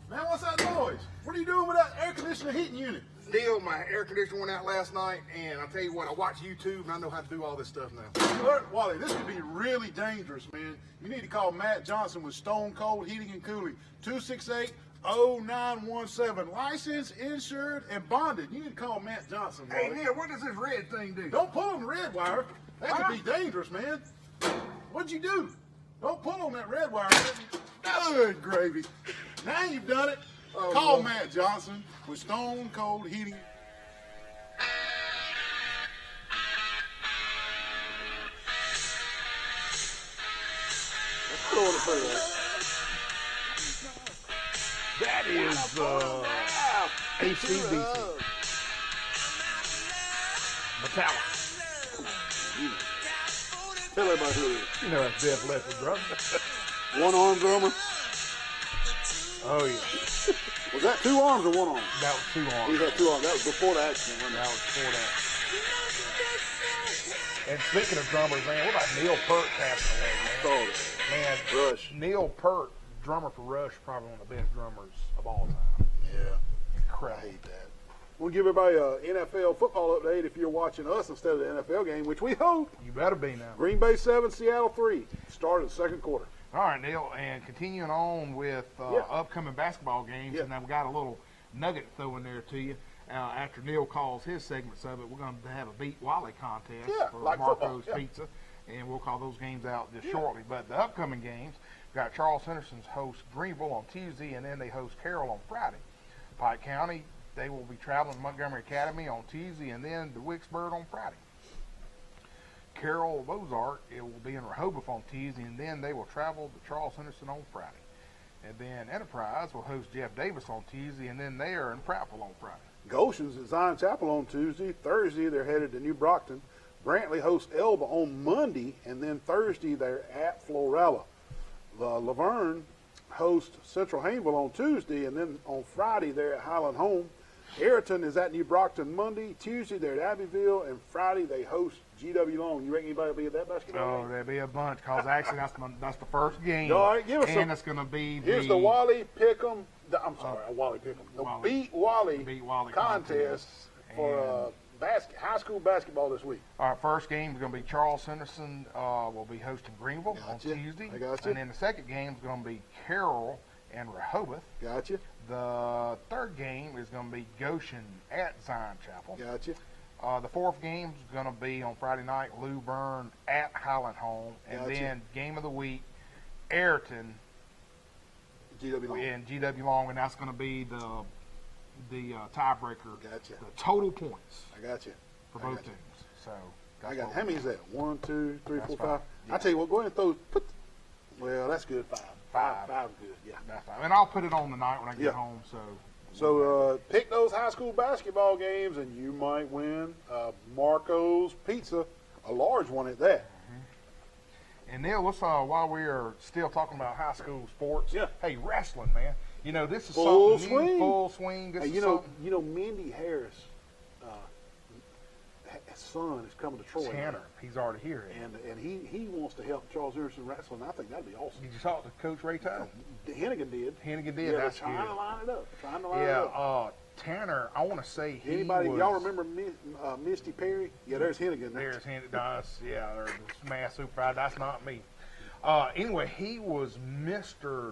Man, what's that noise? What are you doing with that air conditioner heating unit?
Neal, my air conditioner went out last night, and I'll tell you what, I watch YouTube, and I know how to do all this stuff now.
Look, Wally, this could be really dangerous, man. You need to call Matt Johnson with Stone Cold Heating and Cooling, 268-0917. Licensed, insured, and bonded. You need to call Matt Johnson, Wally.
Hey, Neal, what does this red thing do?
Don't pull on the red wire. That could be dangerous, man. What'd you do? Don't pull on that red wire. Good gravy. Now you've done it.
Oh,
Call
Lord.
Matt Johnson with Stone Cold Heating.
That is ACDC. Metallica.
Tell everybody who it is.
You know that's Def Leppard, bro.
One arm drummer.
Oh, yeah.
Was that two arms or one arm?
That was 2 arms.
He had two arms. That was before the accident, wasn't
That
it?
was before that. And speaking of drummers, man, what about Neil Peart passing away, man?
Oh,
Man,
Rush.
Neil Peart, drummer for Rush, probably one of the best drummers of all time.
Yeah. I
Incredible.
hate that. We'll give everybody an NFL football update if you're watching us instead of the NFL game, which we hope.
You better be now.
Green Bay 7, Seattle 3. Started the second quarter.
All right, Neil, and continuing on with upcoming basketball games,
Yeah.
and I've got a little nugget to throw in there to you. After Neil calls his segments of it, we're going to have a Beat Wally contest
Yeah,
for
like
Marco's
football, yeah.
Pizza, and we'll call those games out just shortly. But the upcoming games, we've got Charles Henderson's host Greenville on Tuesday, and then they host Carroll on Friday. Pike County, they will be traveling to Montgomery Academy on Tuesday, and then to Wicksburg on Friday. Carroll of Ozark, it will be in Rehoboth on Tuesday, and then they will travel to Charles Henderson on Friday. And then Enterprise will host Jeff Davis on Tuesday, and then they are in Prattville on Friday.
Goshen's at Zion Chapel on Tuesday. Thursday, they're headed to New Brockton. Brantley hosts Elba on Monday, and then Thursday, they're at Florella. Laverne hosts Central Hayneville on Tuesday, and then on Friday, they're at Highland Home. Ayrton is at New Brockton Monday. Tuesday, they're at Abbeville, and Friday, they host GW Long. You reckon anybody will be at that basketball
Oh,
game?
there'll be a bunch, because actually that's the first game.
All right, give us
and
some-
it's going to be
Here's the Wally Pick'em. I'm sorry, Wally Pick'em. The
Wally.
Beat Wally,
Beat Wally
contest for high school basketball this week.
Our first game is going to be Charles Henderson will be hosting Greenville
Gotcha.
on Tuesday.
I gotcha.
And then the second game is going to be Carroll and Rehoboth.
Gotcha,
The third game is going to be Goshen at Zion Chapel.
gotcha.
The fourth game is going to be on Friday night, Lou Byrne at Highland Home. And
Gotcha.
then game of the week, Ayrton
GW Long.
and GW Long, and that's going to be the tiebreaker.
Gotcha.
The total points
I got you.
for
I
both
got you.
teams. So
I
that's
got
what
how many is that? 1, 2, 3, 4,
That's
5.
five.
I tell you what, go ahead and throw. Well, that's good. 5.
Five.
5 is good. Yeah.
That's fine. And I'll put it on tonight when I get
Yeah.
home.
So pick those high school basketball games, and you might win Marco's Pizza, a large one at that.
And Neal, let's while we are still talking about high school sports, hey, wrestling, man. You know, this is
Full
something
swing.
new, full swing. This
Hey,
is
you know,
something.
Mindy Harris' son is coming to Troy.
Tanner, he's already here.
And he wants to help Charles Henderson wrestling. I think that'd be awesome.
Did you talk to Coach Ray Tyler?
Hennigan did.
Hennigan did.
Yeah,
That's
trying
good.
to line it up.
Tanner, I want to say he
Anybody,
was,
y'all remember Misty Perry? Yeah, there's Hennigan.
There's Hennigan. There's mass supervisor. That's not me. Anyway, he was Mr.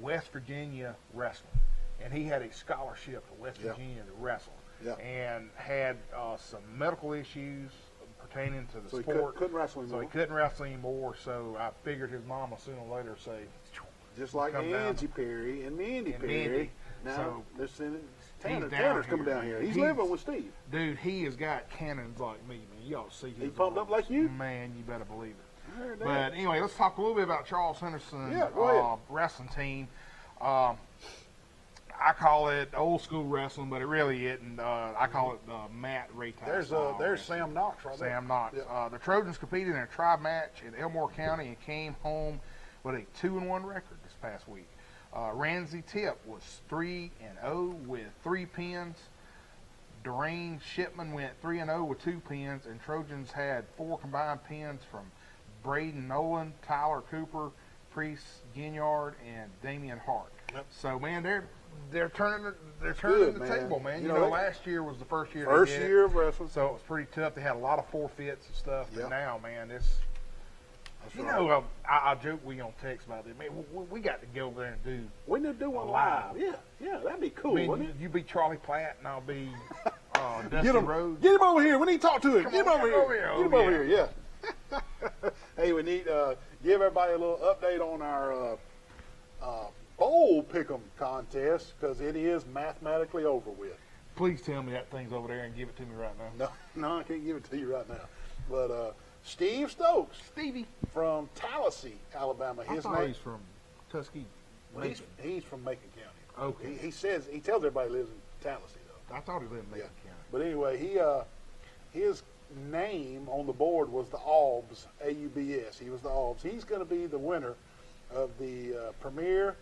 West Virginia wrestling, and he had a scholarship to West Virginia to wrestle, and had some medical issues pertaining to the sport.
He couldn't wrestle anymore.
So he couldn't wrestle anymore. So I figured his mama sooner or later say,
just like Angie Perry and Mindy Perry. Now they're sending Tanner's coming down here. He's living with Steve.
Dude, he has got cannons like me, man. You ought to see his.
He pumped up like you?
Man, you better believe it. But anyway, let's talk a little bit about Charles Henderson's wrestling team. I call it old school wrestling, but it really isn't. I call it Matt Raytime.
There's Sam Knox right there.
Sam Knox.
Yeah.
The Trojans competed in a tribe match in Elmore County and came home with a 2-1 record this past week. Ramsey Tip was 3-0 with 3 pins. Durain Shipman went 3-0 with 2 pins, and Trojans had 4 combined pins from Braden Nolan, Tyler Cooper, Priest Ginyard, and Damian Hart. Yep. So man, they're turning the table, man. You know, last year was the first year.
First year of wrestling,
so it was pretty tough. They had a lot of forfeits and stuff. But now, man, it's. You know, I joke we on text about it. Man, we got to go over there and do.
We need to do one live. Yeah, that'd be cool. Wouldn't it?
You be Charlie Platt and I'll be Dusty Rhodes.
Get him over here. We need to talk to him. Get him over here.
Get
him over here. Yeah. Hey, we need give everybody a little update on our bowl pick'em contest because it is mathematically over with.
Please tell me that thing's over there and give it to me right now.
No, I can't give it to you right now. But Steve Stokes,
Stevie
from Tallahassee, Alabama.
His name. He's from Tuskegee.
He's from Macon County.
Okay.
He tells everybody he lives in Tallahassee though.
I thought he lived in Macon County.
But anyway, his name on the board was the Aubs, AUBS. He was the Aubs. He's going to be the winner of the Premier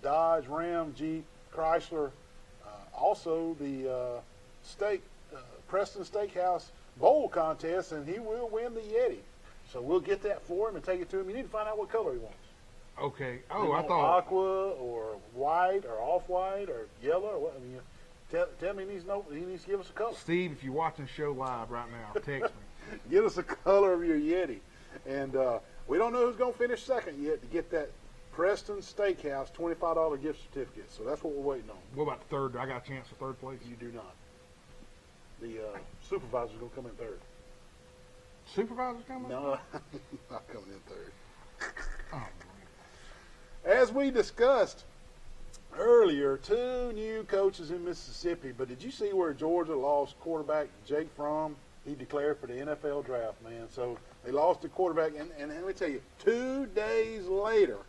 Dodge, Ram, Jeep, Chrysler, also the Preston Steakhouse Bowl contest, and he will win the Yeti. So we'll get that for him and take it to him. You need to find out what color he wants.
Okay. Oh, I thought
aqua or white or off-white or yellow or what. I mean, tell me he needs to give us a color.
Steve, if you're watching the show live right now, text me.
Give us a color of your Yeti. And we don't know who's going to finish second yet to get that Preston Steakhouse $25 gift certificate. So that's what we're waiting on.
What about third? I got a chance for third place?
You do not. The supervisor's going to come in third.
Supervisor's coming?
No, not coming in third.
Oh,
as we discussed earlier, 2 new coaches in Mississippi, but did you see where Georgia lost quarterback Jake Fromm? He declared for the NFL draft, man. So they lost the quarterback, and let me tell you, 2 days later,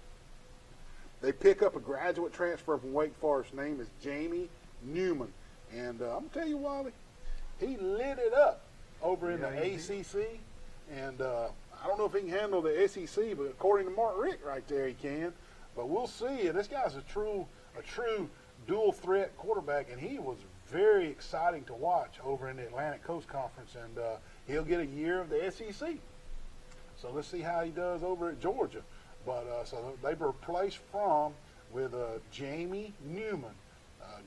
they pick up a graduate transfer from Wake Forest. His name is Jamie Newman. And I'm going to tell you, Wally, he lit it up over in the ACC. And I don't know if he can handle the SEC, but according to Mark Rick right there, he can. But we'll see. And this guy's a true dual threat quarterback, and he was very exciting to watch over in the Atlantic Coast Conference. And he'll get a year of the SEC. So let's see how he does over at Georgia. But so they've replaced Fromm with Jamie Newman,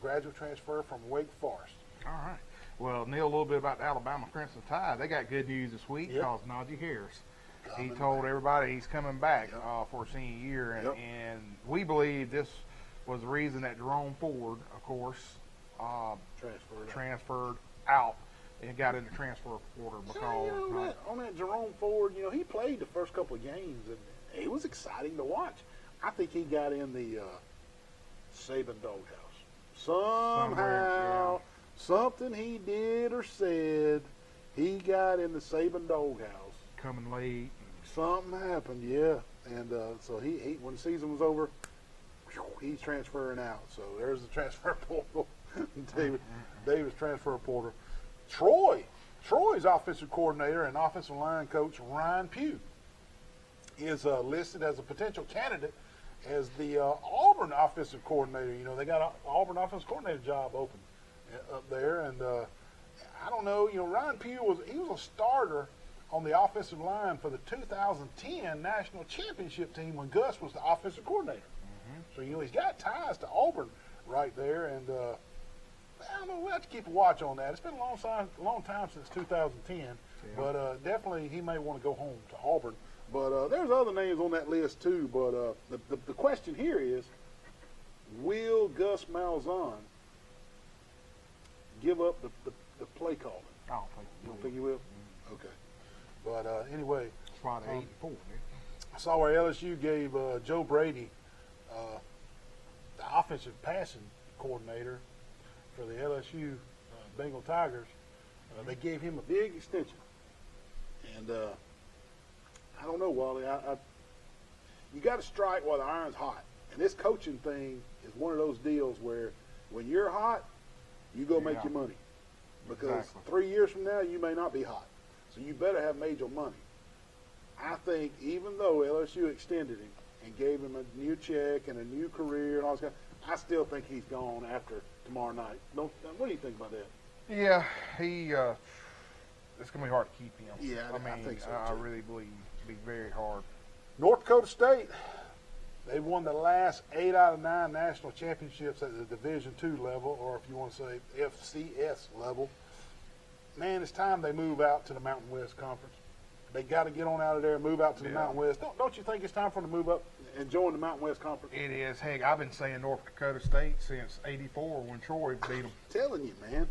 graduate transfer from Wake Forest.
All right. Well, Neal, a little bit about the Alabama Crimson Tide. They got good news this week because Najee Harris, he told everybody he's coming back for a senior year. And we believe this was the reason that Jerome Ford, of course, transferred out and got in the transfer portal. Because
on that Jerome Ford, he played the first couple of games, and it was exciting to watch. I think he got in the Saban doghouse. Somehow, something he did or said, he got in the Saban doghouse.
Coming late.
Something happened, and so he when the season was over, he's transferring out. So there's the transfer portal. David's transfer portal. Troy's offensive coordinator and offensive line coach Ryan Pugh. is listed as a potential candidate as the Auburn offensive coordinator. You know, they got an Auburn offensive coordinator job open up there, and I don't know. You know, Ryan Pugh was a starter on the offensive line for the 2010 national championship team when Gus was the offensive coordinator. So, you know, he's got ties to Auburn right there, and I don't know, we'll have to keep a watch on that. It's been a long time since 2010, but definitely he may want to go home to Auburn. But there's other names on that list too, but the question here is, will Gus Malzahn give up the play calling?
I don't think
You don't think he will? Okay. But anyway,
that's why they're 8-4.
I saw where LSU gave Joe Brady the offensive passing coordinator for the LSU Bengal Tigers. They gave him a big extension. And I don't know, Wally. You got to strike while the iron's hot. And this coaching thing is one of those deals where when you're hot, you go make your money. Because 3 years from now, you may not be hot. So you better have made your money. I think even though LSU extended him and gave him a new check and a new career and all this I still think he's gone after tomorrow night. What do you think about that?
Yeah, it's going to be hard to keep him.
Yeah, I think so, too.
I really believe it'll be very hard.
North Dakota State, they won the last 8 out of 9 national championships at the Division II level, or if you want to say FCS level. Man, it's time they move out to the Mountain West Conference. They got to get on out of there and move out to the Mountain West. Don't you think it's time for them to move up and join the Mountain West Conference?
It is. Heck, I've been saying North Dakota State since '84 when Troy beat them.
Telling you, man.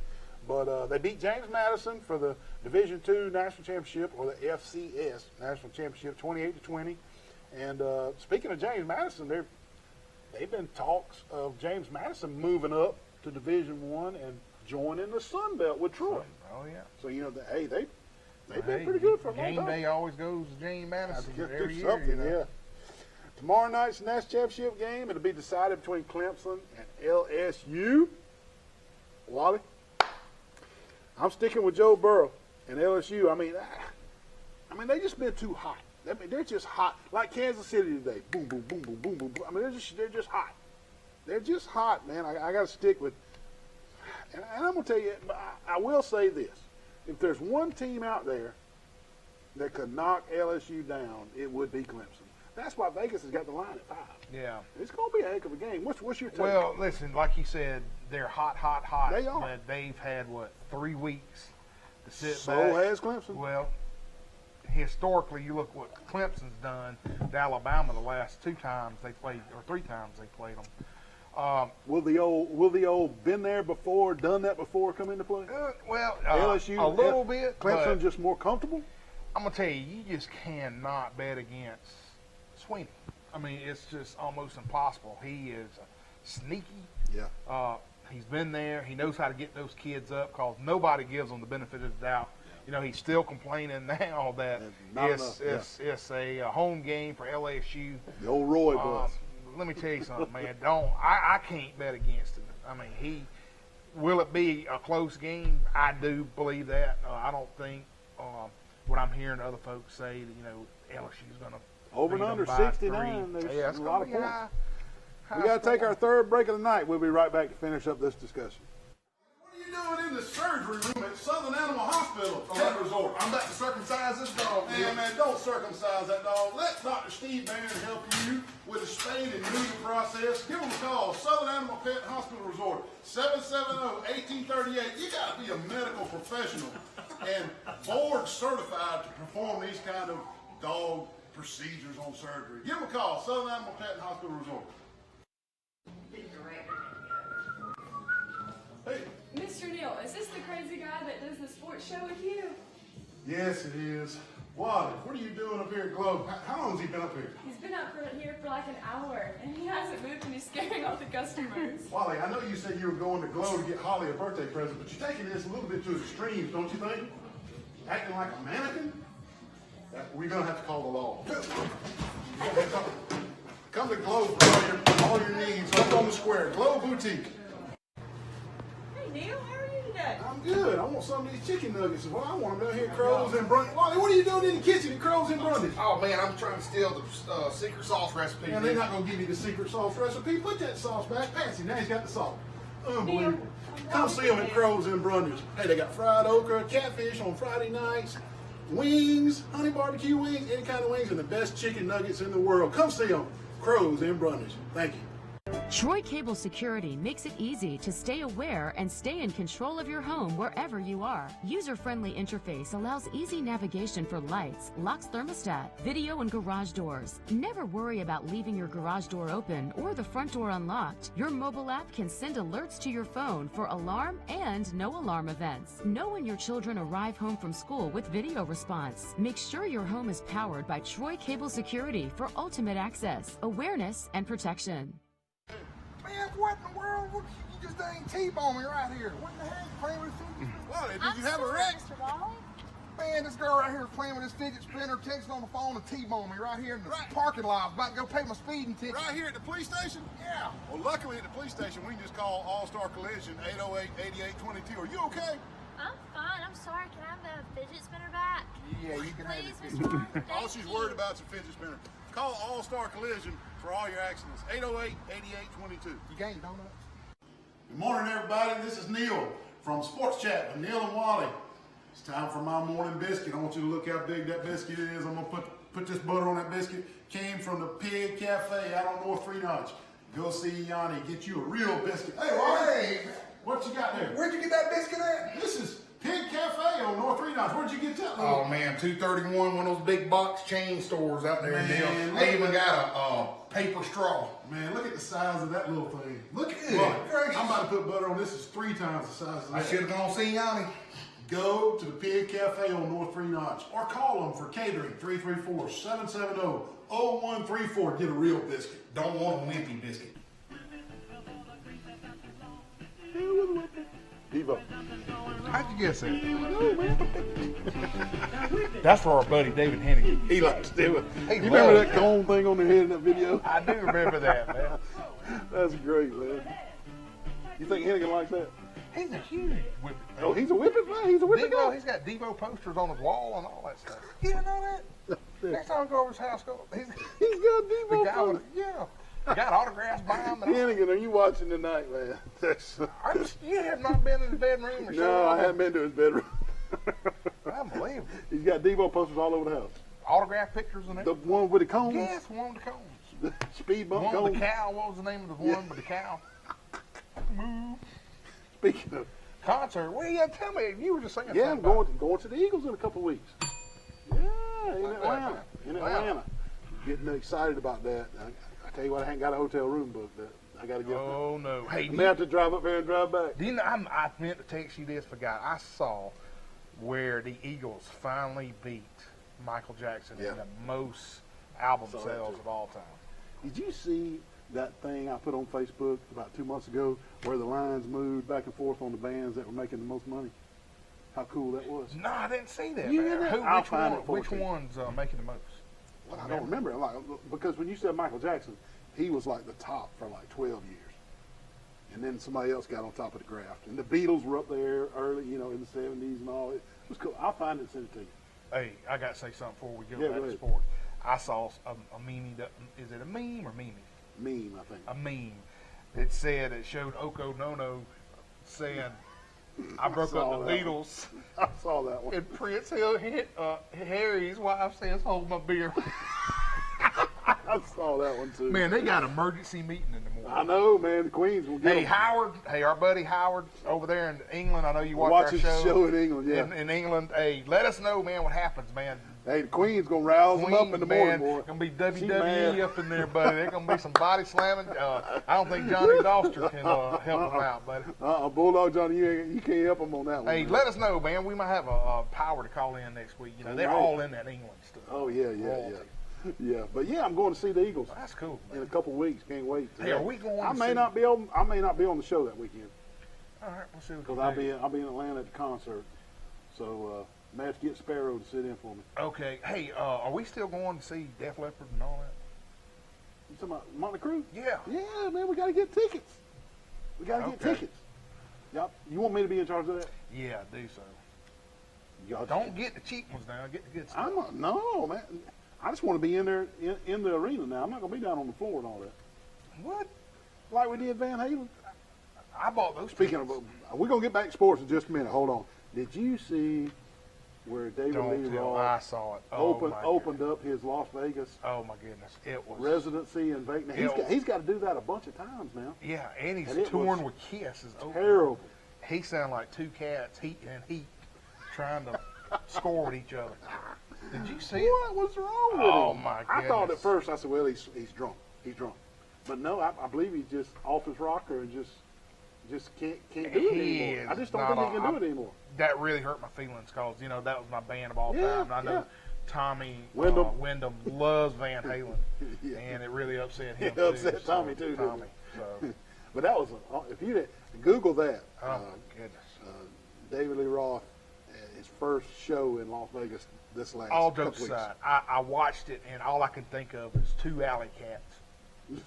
But they beat James Madison for the Division II National Championship, or the FCS National Championship, 28-20. And speaking of James Madison, they've been talks of James Madison moving up to Division I and joining the Sun Belt with Troy.
Oh yeah.
So you know, they've been pretty good for a long time.
Game day always goes to James Madison every year.
Something, yeah. Tomorrow night's national championship game. It'll be decided between Clemson and LSU. Wally, I'm sticking with Joe Burrow and LSU. I mean, they just been too hot. They're just hot, like Kansas City today. Boom, boom, boom, boom, boom, boom. I mean, they're just hot. They're just hot, man. I got to stick with. And I'm gonna tell you, I will say this: if there's one team out there that could knock LSU down, it would be Clemson. That's why Vegas has got the line at 5.
Yeah.
It's going to be a heck of a game. What's your take?
Well, listen, like you said, they're hot.
They are.
But they've had, 3 weeks to sit back.
So has Clemson.
Well, historically, you look what Clemson's done to Alabama the last 2 times they played, or 3 times they played them.
Will the old been there before, done that before come into play?
LSU, a little bit.
Clemson just more comfortable?
I'm going to tell you, you just cannot bet against Sweeney. I mean, it's just almost impossible. He is sneaky.
Yeah.
He's been there. He knows how to get those kids up because nobody gives them the benefit of the doubt. Yeah. You know, he's still complaining now that it's a home game for LSU.
The old Roy bus.
Let me tell you something, man. I can't bet against him. I mean, will it be a close game? I do believe that. I don't think what I'm hearing other folks say that, LSU's going to
over and under 69. There's a lot of points.
High
We got to take our third break of the night. We'll be right back to finish up this discussion.
What are you doing in the surgery room at Southern Animal Hospital Pet Resort? I'm about to circumcise this dog. Man, don't circumcise that dog. Let Dr. Steve Barron help you with the spaying and neuter process. Give him a call. Southern Animal Pet Hospital Resort, 770-1838. You got to be a medical professional and board certified to perform these kind of dog procedures on surgery. Give him a call. Southern Animal Pet and Hospital Resort. Hey.
Mr. Neal, is this the crazy guy that does the sports show with you?
Yes, it is. Wally, what are you doing up here at Globe? How long has he been up here?
He's been up here for like an hour, and he hasn't moved, and he's scaring off the customers.
Wally, I know you said you were going to Globe to get Holly a birthday present, but you're taking this a little bit to extremes, don't you think? Acting like a mannequin? We're going to have to call the law. Come to Globe for all your needs up on the square. Globe Boutique.
Hey, Neal, how are you today? good.
I'm good. I want some of these chicken nuggets. Well, I want them down here, Crows and Brundage. Wally, what are you doing in the kitchen at Crows and Brundage?
Oh man, I'm trying to steal the secret sauce recipe.
Man, they're not gonna give you the secret sauce recipe. Put that sauce back. Patsy, now he's got the sauce. Unbelievable. Come see them at Crows and Brundage. Hey, they got fried okra, catfish on Friday nights, wings, honey barbecue wings, any kind of wings, and the best chicken nuggets in the world. Come see them. Crows and Brundage. Thank you.
Troy Cable Security makes it easy to stay aware and stay in control of your home wherever you are. User-friendly interface allows easy navigation for lights, locks thermostat, video and garage doors. Never worry about leaving your garage door open or the front door unlocked. Your mobile app can send alerts to your phone for alarm and no alarm events. Know when your children arrive home from school with video response. Make sure your home is powered by Troy Cable Security for ultimate access, awareness, and protection.
Man, what in the world? You just dang T-boned me right here. What in the heck? Playing with fidget spinner? Wally, did you have a wreck?
Mr. Wally.
Man, this girl right here playing with this fidget spinner, texting on the phone and T-boned me right here in the parking lot. About to go pay my speeding ticket.
Right here at the police station?
Yeah.
Well, luckily at the police station, we can just call All-Star Collision 808-8822. Are you okay?
I'm fine. I'm sorry. Can I have the fidget spinner back?
Yeah, you can have
Please,
it.
Mr. Wally.
All
Thank
she's
you.
worried about is a fidget spinner. Call All-Star Collision for all your accidents. 808-8822.
You gained donuts?
Good morning, everybody. This is Neal from Sports Chat with Neal and Wally. It's time for my morning biscuit. I want you to look how big that biscuit is. I'm gonna put this butter on that biscuit. Came from the Pig Cafe out on North 3 Notch. Go see Yanni, get you a real biscuit. Hey, Wally,
Hey,
what you got there?
where'd you get that biscuit at?
This is Pig Cafe on North 3 Notch. Where'd you get that?
Oh man, 231, one of those big box chain stores out there.
Man,
They even got a paper straw.
Man, look at the size of that little thing. Look at
Good
it.
gracious.
I'm about to put butter on this. It's 3 times the size of
I
that.
should have gone see Yanni.
Go to the Pig Cafe on North 3 Notch or call them for catering 334-770-0134. Get a real biscuit.
Don't want a wimpy biscuit.
Devo.
How'd you guess that? That's for our buddy David Hennigan.
He likes to do it.
He
You remember
loves
that cone thing on the head in that video?
I do remember that, man.
That's great, man. You think Hennigan likes that?
He's a huge whippet.
Oh, he's a whippet man. He's a whippet
Devo,
guy.
he's got Devo posters on his wall and all that stuff. You didn't know that? Next time I go over his house,
He's got
the
Devo.
guy with, yeah, got autographs by him. And all.
Hennigan, are you watching tonight, man?
You have not been in his bedroom or
No, I haven't been to his bedroom.
Unbelievable.
He's got Devo posters all over the house.
Autograph pictures and
The
everything.
one with the cones.
Yes, one with the cones.
The speed bump
One
cones.
with the cow. What was the name of the one with the cow?
Speaking of,
Concert. Well, yeah, tell me. You were just saying
yeah, I'm
something about
going to the Eagles in a couple of weeks. Yeah, in Atlanta. In Atlanta. Getting excited about that. I tell you what, I ain't got a hotel room booked. I got to get up there.
Oh, no. Hey,
I may have to drive up there and drive back.
do you know, I meant to text you this, forgot. I saw where the Eagles finally beat Michael Jackson
Yeah.
in the most album
Saw that
sales
too.
of all time.
Did you see that thing I put on Facebook about 2 months ago where the lines moved back and forth on the bands that were making the most money? How cool that was.
No, I didn't see that.
You
man.
didn't?
Who,
I'll
which
find
one,
it for
which
you.
one's making the most?
Well, I don't remember. Because when you said Michael Jackson, he was like the top for like 12 years. And then somebody else got on top of the graft. And the Beatles were up there early, in the 70s and all. It was cool. I'll find it and send it to you.
Hey, I got to say something before we go
Yeah,
back
go
to
ahead.
sports. I saw a meme. Is it a meme or meme?
Meme, I think.
A meme that said, it showed Oko Nono saying, I broke
saw
up the
that one.
Beatles.
I saw that one.
And Prince hit Harry's wife says, hold my beer.
I saw that one too.
Man, they got emergency meeting in the morning.
I know, man. The Queens will get
Hey,
'em.
Howard. Hey, our buddy Howard over there in England. I know you watch
Watches
our
the show in England, yeah.
In England. Hey, let us know, man, what happens, man.
Hey, the Queen's going to rouse them up in the morning, boy.
Gonna be
She
WWE
mad.
up in there, buddy. There's gonna be some body slamming. I don't think Johnny Doster can help them out, buddy.
Bulldog Johnny, you can't help them on that one.
Hey,
man.
let us know, man. We might have a power to call in next week. They're
Right.
all in that England stuff.
Oh, yeah. Yeah, but yeah, I'm going to see the Eagles
That's cool,
in a
man.
couple weeks. Can't wait.
Hey, are we going
I
to
may
see-
not be on the show that weekend
All right, we'll see what
because
we
I'll be in Atlanta at the concert. So may have to get Sparrow to sit in for me.
Okay. Hey, are we still going to see Def Leppard and all that?
You talking about Motley Crue?
Yeah.
Yeah, man, we got to get tickets. We got to get
Okay.
tickets. Yep. You want me to be in charge of that?
Yeah, do so.
Y'all
Don't get the cheap ones now. Get the good stuff.
No, man. I just want to be in there in the arena now. I'm not going to be down on the floor and all that.
What?
Like we did Van Halen.
I bought those.
Speaking of, we're going to get back to sports in just a minute. Hold on. Did you see where David Lee Roth
I saw it. Oh,
opened up his Las Vegas
oh my goodness, it was
residency in Vegas? He's got to do that a bunch of times now.
Yeah, and he's
And it
torn
was
with kisses.
Terrible.
He sounded like two cats heat trying to score with each other. Did you see it?
What was wrong with him?
Oh my goodness!
I thought at first, I said, well, he's drunk. He's drunk. But no, I believe he's just off his rocker and just can't do it anymore. I just don't think he can do it anymore.
That really hurt my feelings because, you know, that was my band of all time. And I know Tommy Wyndham loves Van Halen, and it really upset him.
It upset Tommy too.
Tommy. So.
But that was if you Google that.
Oh my goodness.
David Lee Roth, his first show in Las Vegas this last.
All jokes aside, I watched it, and all I can think of is two alley cats,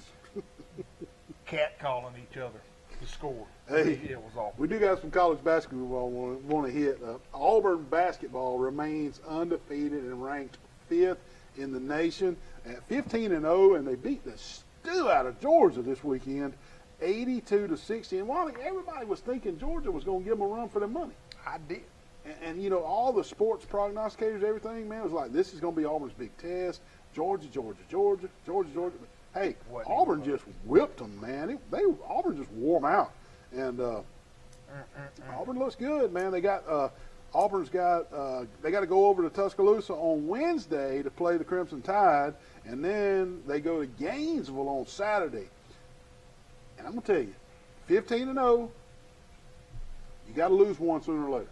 cat calling each other to score.
Hey,
it was awful.
We do got some college basketball want to hit. Auburn basketball remains undefeated and ranked 5th in the nation at 15-0, and they beat the stew out of Georgia this weekend, 82-60. And while everybody was thinking Georgia was going to give them a run for their money,
I did.
And you know, all the sports prognosticators, everything, man, was like, this is going to be Auburn's big test. Georgia. Hey, Auburn just whipped them, man. Auburn just wore them out. And Auburn looks good, man. They got Auburn's got they got to go over to Tuscaloosa on Wednesday to play the Crimson Tide, and then they go to Gainesville on Saturday. And I'm gonna tell you, 15-0, you got to lose one sooner or later.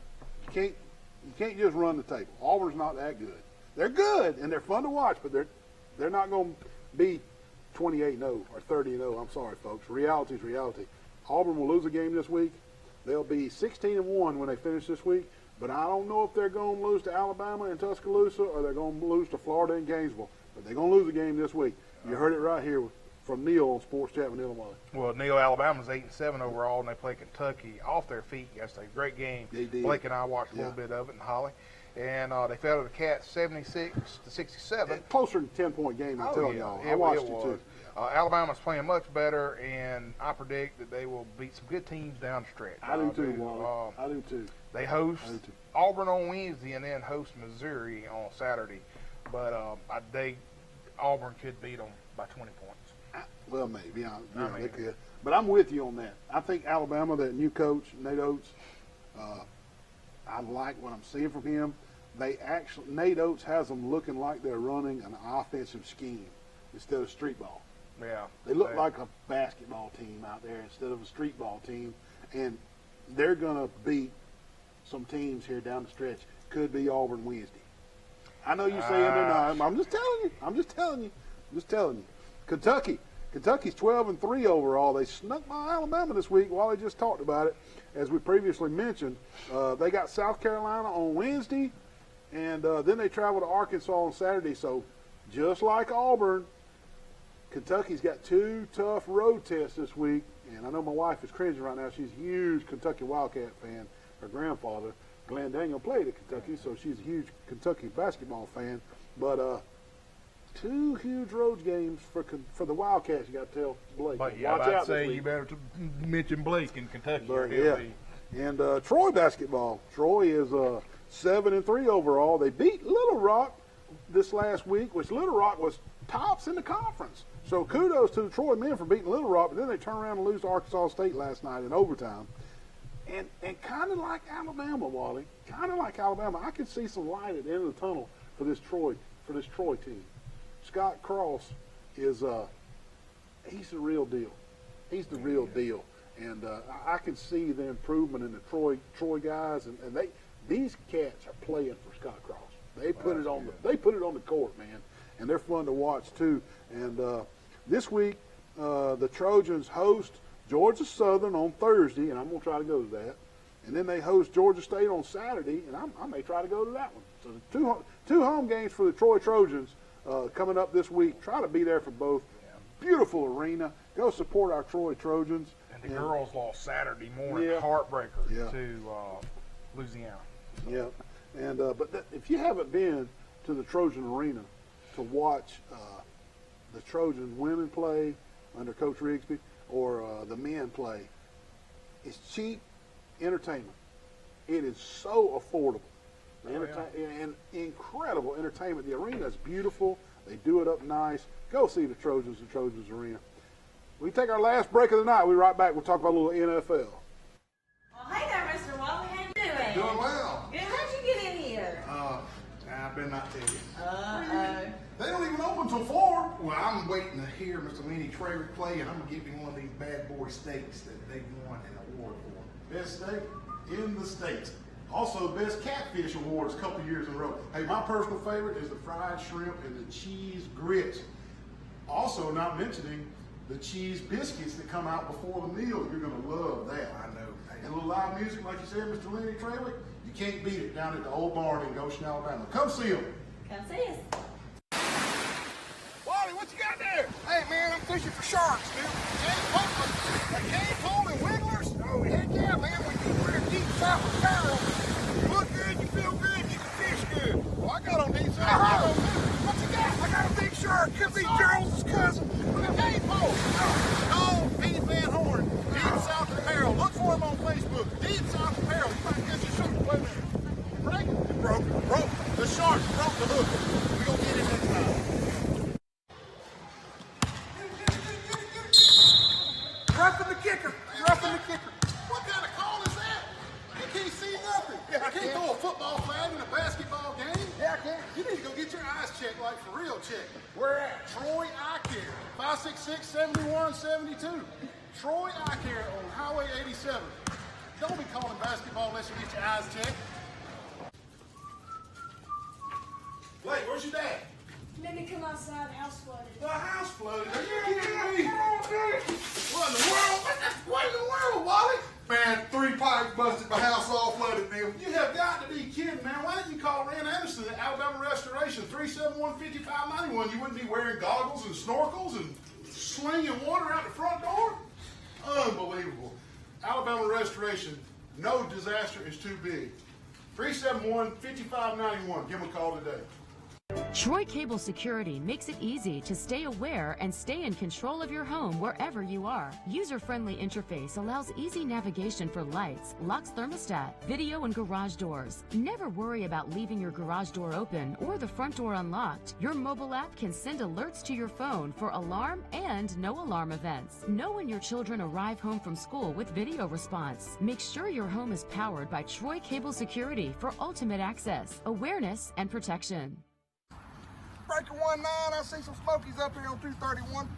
You can't just run the table. Auburn's not that good. They're good and they're fun to watch, but they're not going to be 28-0 or 30-0. I'm sorry, folks. Reality's reality. Auburn will lose a game this week. They'll be 16-1 when they finish this week, but I don't know if they're going to lose to Alabama and Tuscaloosa or they're going to lose to Florida and Gainesville. But they're going to lose a game this week. You heard it right here from Neal on Sports Chat with Neal and Wally.
Well, Neal, Alabama's 8-7 overall, and they play Kentucky off their feet yesterday. Great game.
They did.
Blake and I watched a little bit of it, and Holly. And they fell to the Cats 76-67.
Closer than 10-point game, I'm telling y'all. I watched it too.
Alabama's playing much better, and I predict that they will beat some good teams down the stretch.
I do too, Wally. I do too.
They host Auburn on Wednesday and then host Missouri on Saturday. But Auburn could beat them by 20 points.
Well, maybe. They could. But I'm with you on that. I think Alabama, that new coach, Nate Oates, I like what I'm seeing from him. Nate Oates has them looking like they're running an offensive scheme instead of street ball.
Yeah.
They look like a basketball team out there instead of a street ball team. And they're going to beat some teams here down the stretch. Could be Auburn Wednesday. I know you're saying they're not. I'm just telling you. Kentucky's 12-3 overall. They snuck by Alabama this week. While they just talked about it, as we previously mentioned, they got South Carolina on Wednesday, and then they travel to Arkansas on Saturday. So just like Auburn, Kentucky's got 2 tough road tests this week. And I know my wife is cringing right now. She's a huge Kentucky Wildcat fan. Her grandfather, Glenn Daniel, played at Kentucky, so she's a huge Kentucky basketball fan. But 2 huge road games for the Wildcats. You got to tell Blake.
But
watch out.
Say you better mention Blake in Kentucky.
But, and Troy basketball. Troy is 7-3 overall. They beat Little Rock this last week, which Little Rock was tops in the conference. So kudos to the Troy men for beating Little Rock. But then they turn around and lose to Arkansas State last night in overtime. And kind of like Alabama, Wally. Kind of like Alabama. I could see some light at the end of the tunnel for this Troy team. Scott Cross is he's the real deal. He's the real deal. And I can see the improvement in the Troy guys, and these cats are playing for Scott Cross. They put it on the court, man, and they're fun to watch too. And this week the Trojans host Georgia Southern on Thursday, and I'm gonna try to go to that. And then they host Georgia State on Saturday, and I may try to go to that one. So the two home games for the Troy Trojans coming up this week. Try to be there for both. Beautiful arena. Go support our Troy Trojans.
And the girls lost Saturday morning, heartbreaker to Louisiana.
Yeah, and but if you haven't been to the Trojan Arena to watch the Trojan women play under Coach Rigsby or the men play, it's cheap entertainment. It is so affordable. And incredible entertainment. The arena is beautiful. They do it up nice. Go see the Trojans at Trojans Arena. We take our last break of the night. We'll be right back. We'll talk about a little NFL.
Well, hey there, Mr. Wally. How you doing?
Doing well.
Good. How'd you get in here?
I better not tell you.
Uh-oh.
They don't even open till 4. Well, I'm waiting to hear Mr. Lenny Traver play, and I'm going to get me one of these bad boy steaks that they won an award for.
Best steak in the state. Also, best catfish awards a couple years in a row. Hey, my personal favorite is the fried shrimp and the cheese grits. Also, not mentioning the cheese biscuits that come out before the meal. You're going to love that.
I know.
And a little live music, like you said, Mr. Lenny Trawick, you can't beat it down at the old barn in Goshen, Alabama. Come see them.
Come see us.
Wally, what you got there? Hey, man, I'm fishing for sharks, dude. Cane pole and wigglers? Oh, heck yeah, man. When you wear deep south apparel, you look good, you feel good, you can fish good. Well, I got on deep south. What you got? I got a big shark. Could be Charles's cousin with a cane pole. No, Pete Van Horn, Deep South Apparel. Look for him on Facebook. Deep South Apparel. You might catch a shark. Wait a minute. Break it. Broke. The shark broke the hook. We're going to get it next time. Roughing the kicker.
What kind of call is that? You can't see nothing.
Yeah, I
you can't
can.
throw a football flag in a basketball game.
Yeah, I can.
You need to go get your eyes checked, like for real check.
Where at?
Troy Eye Care, 566-7172. Troy Eye Care on Highway 87. Don't be calling basketball unless you get your eyes checked. Blake, where's your dad?
Let me come outside, the house flooded.
The house flooded. Are you kidding me? What in the world? What in the world, Wally?
Man, 3 pipes busted, my house all flooded, Neil.
You have got to be kidding, man. Why didn't you call Rand Anderson at Alabama Restoration, 371-5591? You wouldn't be wearing goggles and snorkels and slinging water out the front door? Unbelievable. Alabama Restoration, no disaster is too big. 371-5591. Give them a call today.
Troy Cable Security makes it easy to stay aware and stay in control of your home wherever you are. User-friendly interface allows easy navigation for lights, locks thermostat, video and garage doors. Never worry about leaving your garage door open or the front door unlocked. Your mobile app can send alerts to your phone for alarm and no alarm events. Know when your children arrive home from school with video response. Make sure your home is powered by Troy Cable Security for ultimate access, awareness, and protection.
Breaker 19, I see some smokies up here on 231.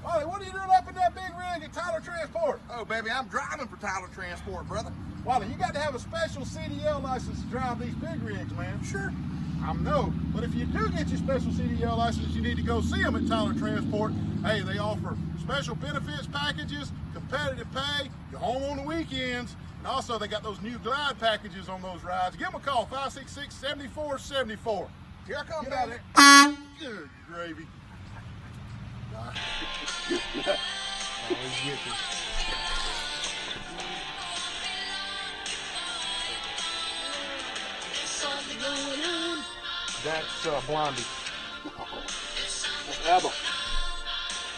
Wally, what are you doing up in that big rig at Tyler Transport? Oh, baby, I'm driving for Tyler Transport, brother. Wally, you got to have a special CDL license to drive these big rigs, man. Sure. I know, but if you do get your special CDL license, you need to go see them at Tyler Transport. Hey, they offer special benefits packages, competitive pay, you're home on the weekends, and also they got those new glide packages on those rides. Give them a call, 566-7474. Here I come, down there. Good gravy. That's Blondie.
That's ABBA.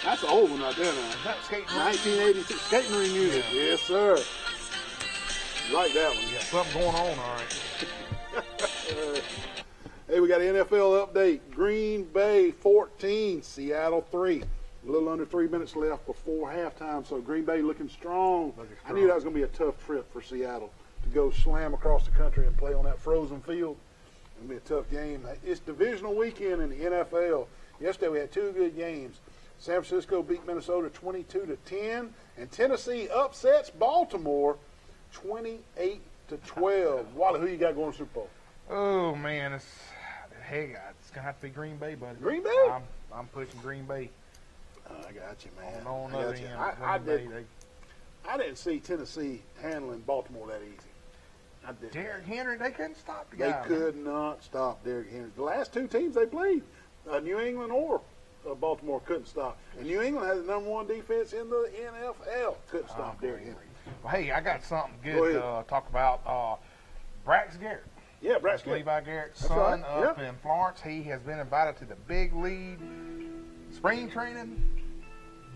That's an old one right there now.
Is that skating?
1982 skating ring music. Yeah. Yes, sir. You like that one.
Yeah, something going on, all right.
Hey, we got an NFL update. Green Bay 14, Seattle 3. A little under 3 minutes left before halftime, so Green Bay looking strong. I knew that was going to be a tough trip for Seattle to go slam across the country and play on that frozen field. It's going to be a tough game. It's divisional weekend in the NFL. Yesterday we had 2 good games. San Francisco beat Minnesota 22-10, and Tennessee upsets Baltimore 28-12. Wally, who you got going to Super Bowl?
Oh, man, it's going to have to be Green Bay, buddy.
Green Bay?
I'm pushing Green Bay.
I got you, man.
On the other end,
I didn't see Tennessee handling Baltimore that easy. I didn't.
Derrick Henry, they couldn't stop the guy.
They could not stop Derrick Henry. The last 2 teams they played, New England or Baltimore couldn't stop. And New England has the number 1 defense in the NFL. Couldn't stop Derrick Henry.
Well, hey, I got something good to talk about. Brax Garrett.
Yeah, Brax Garrett.
Levi Garrett's son up in Florence. He has been invited to the big league spring training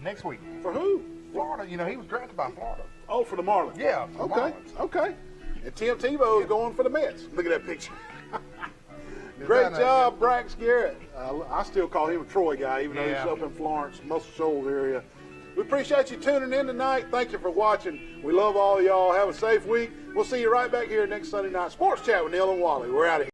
next week.
For who?
Florida. You know, he was drafted by Florida.
Oh, for the Marlins.
Yeah, for the Marlins.
Okay. And Tim Tebow is going for the Mets. Look at that picture. Great job, Brax Garrett. I still call him a Troy guy, even though he's up in Florence, Muscle Shoals area. We appreciate you tuning in tonight. Thank you for watching. We love all of y'all. Have a safe week. We'll see you right back here next Sunday night. Sports Chat with Neal and Wally. We're out of here.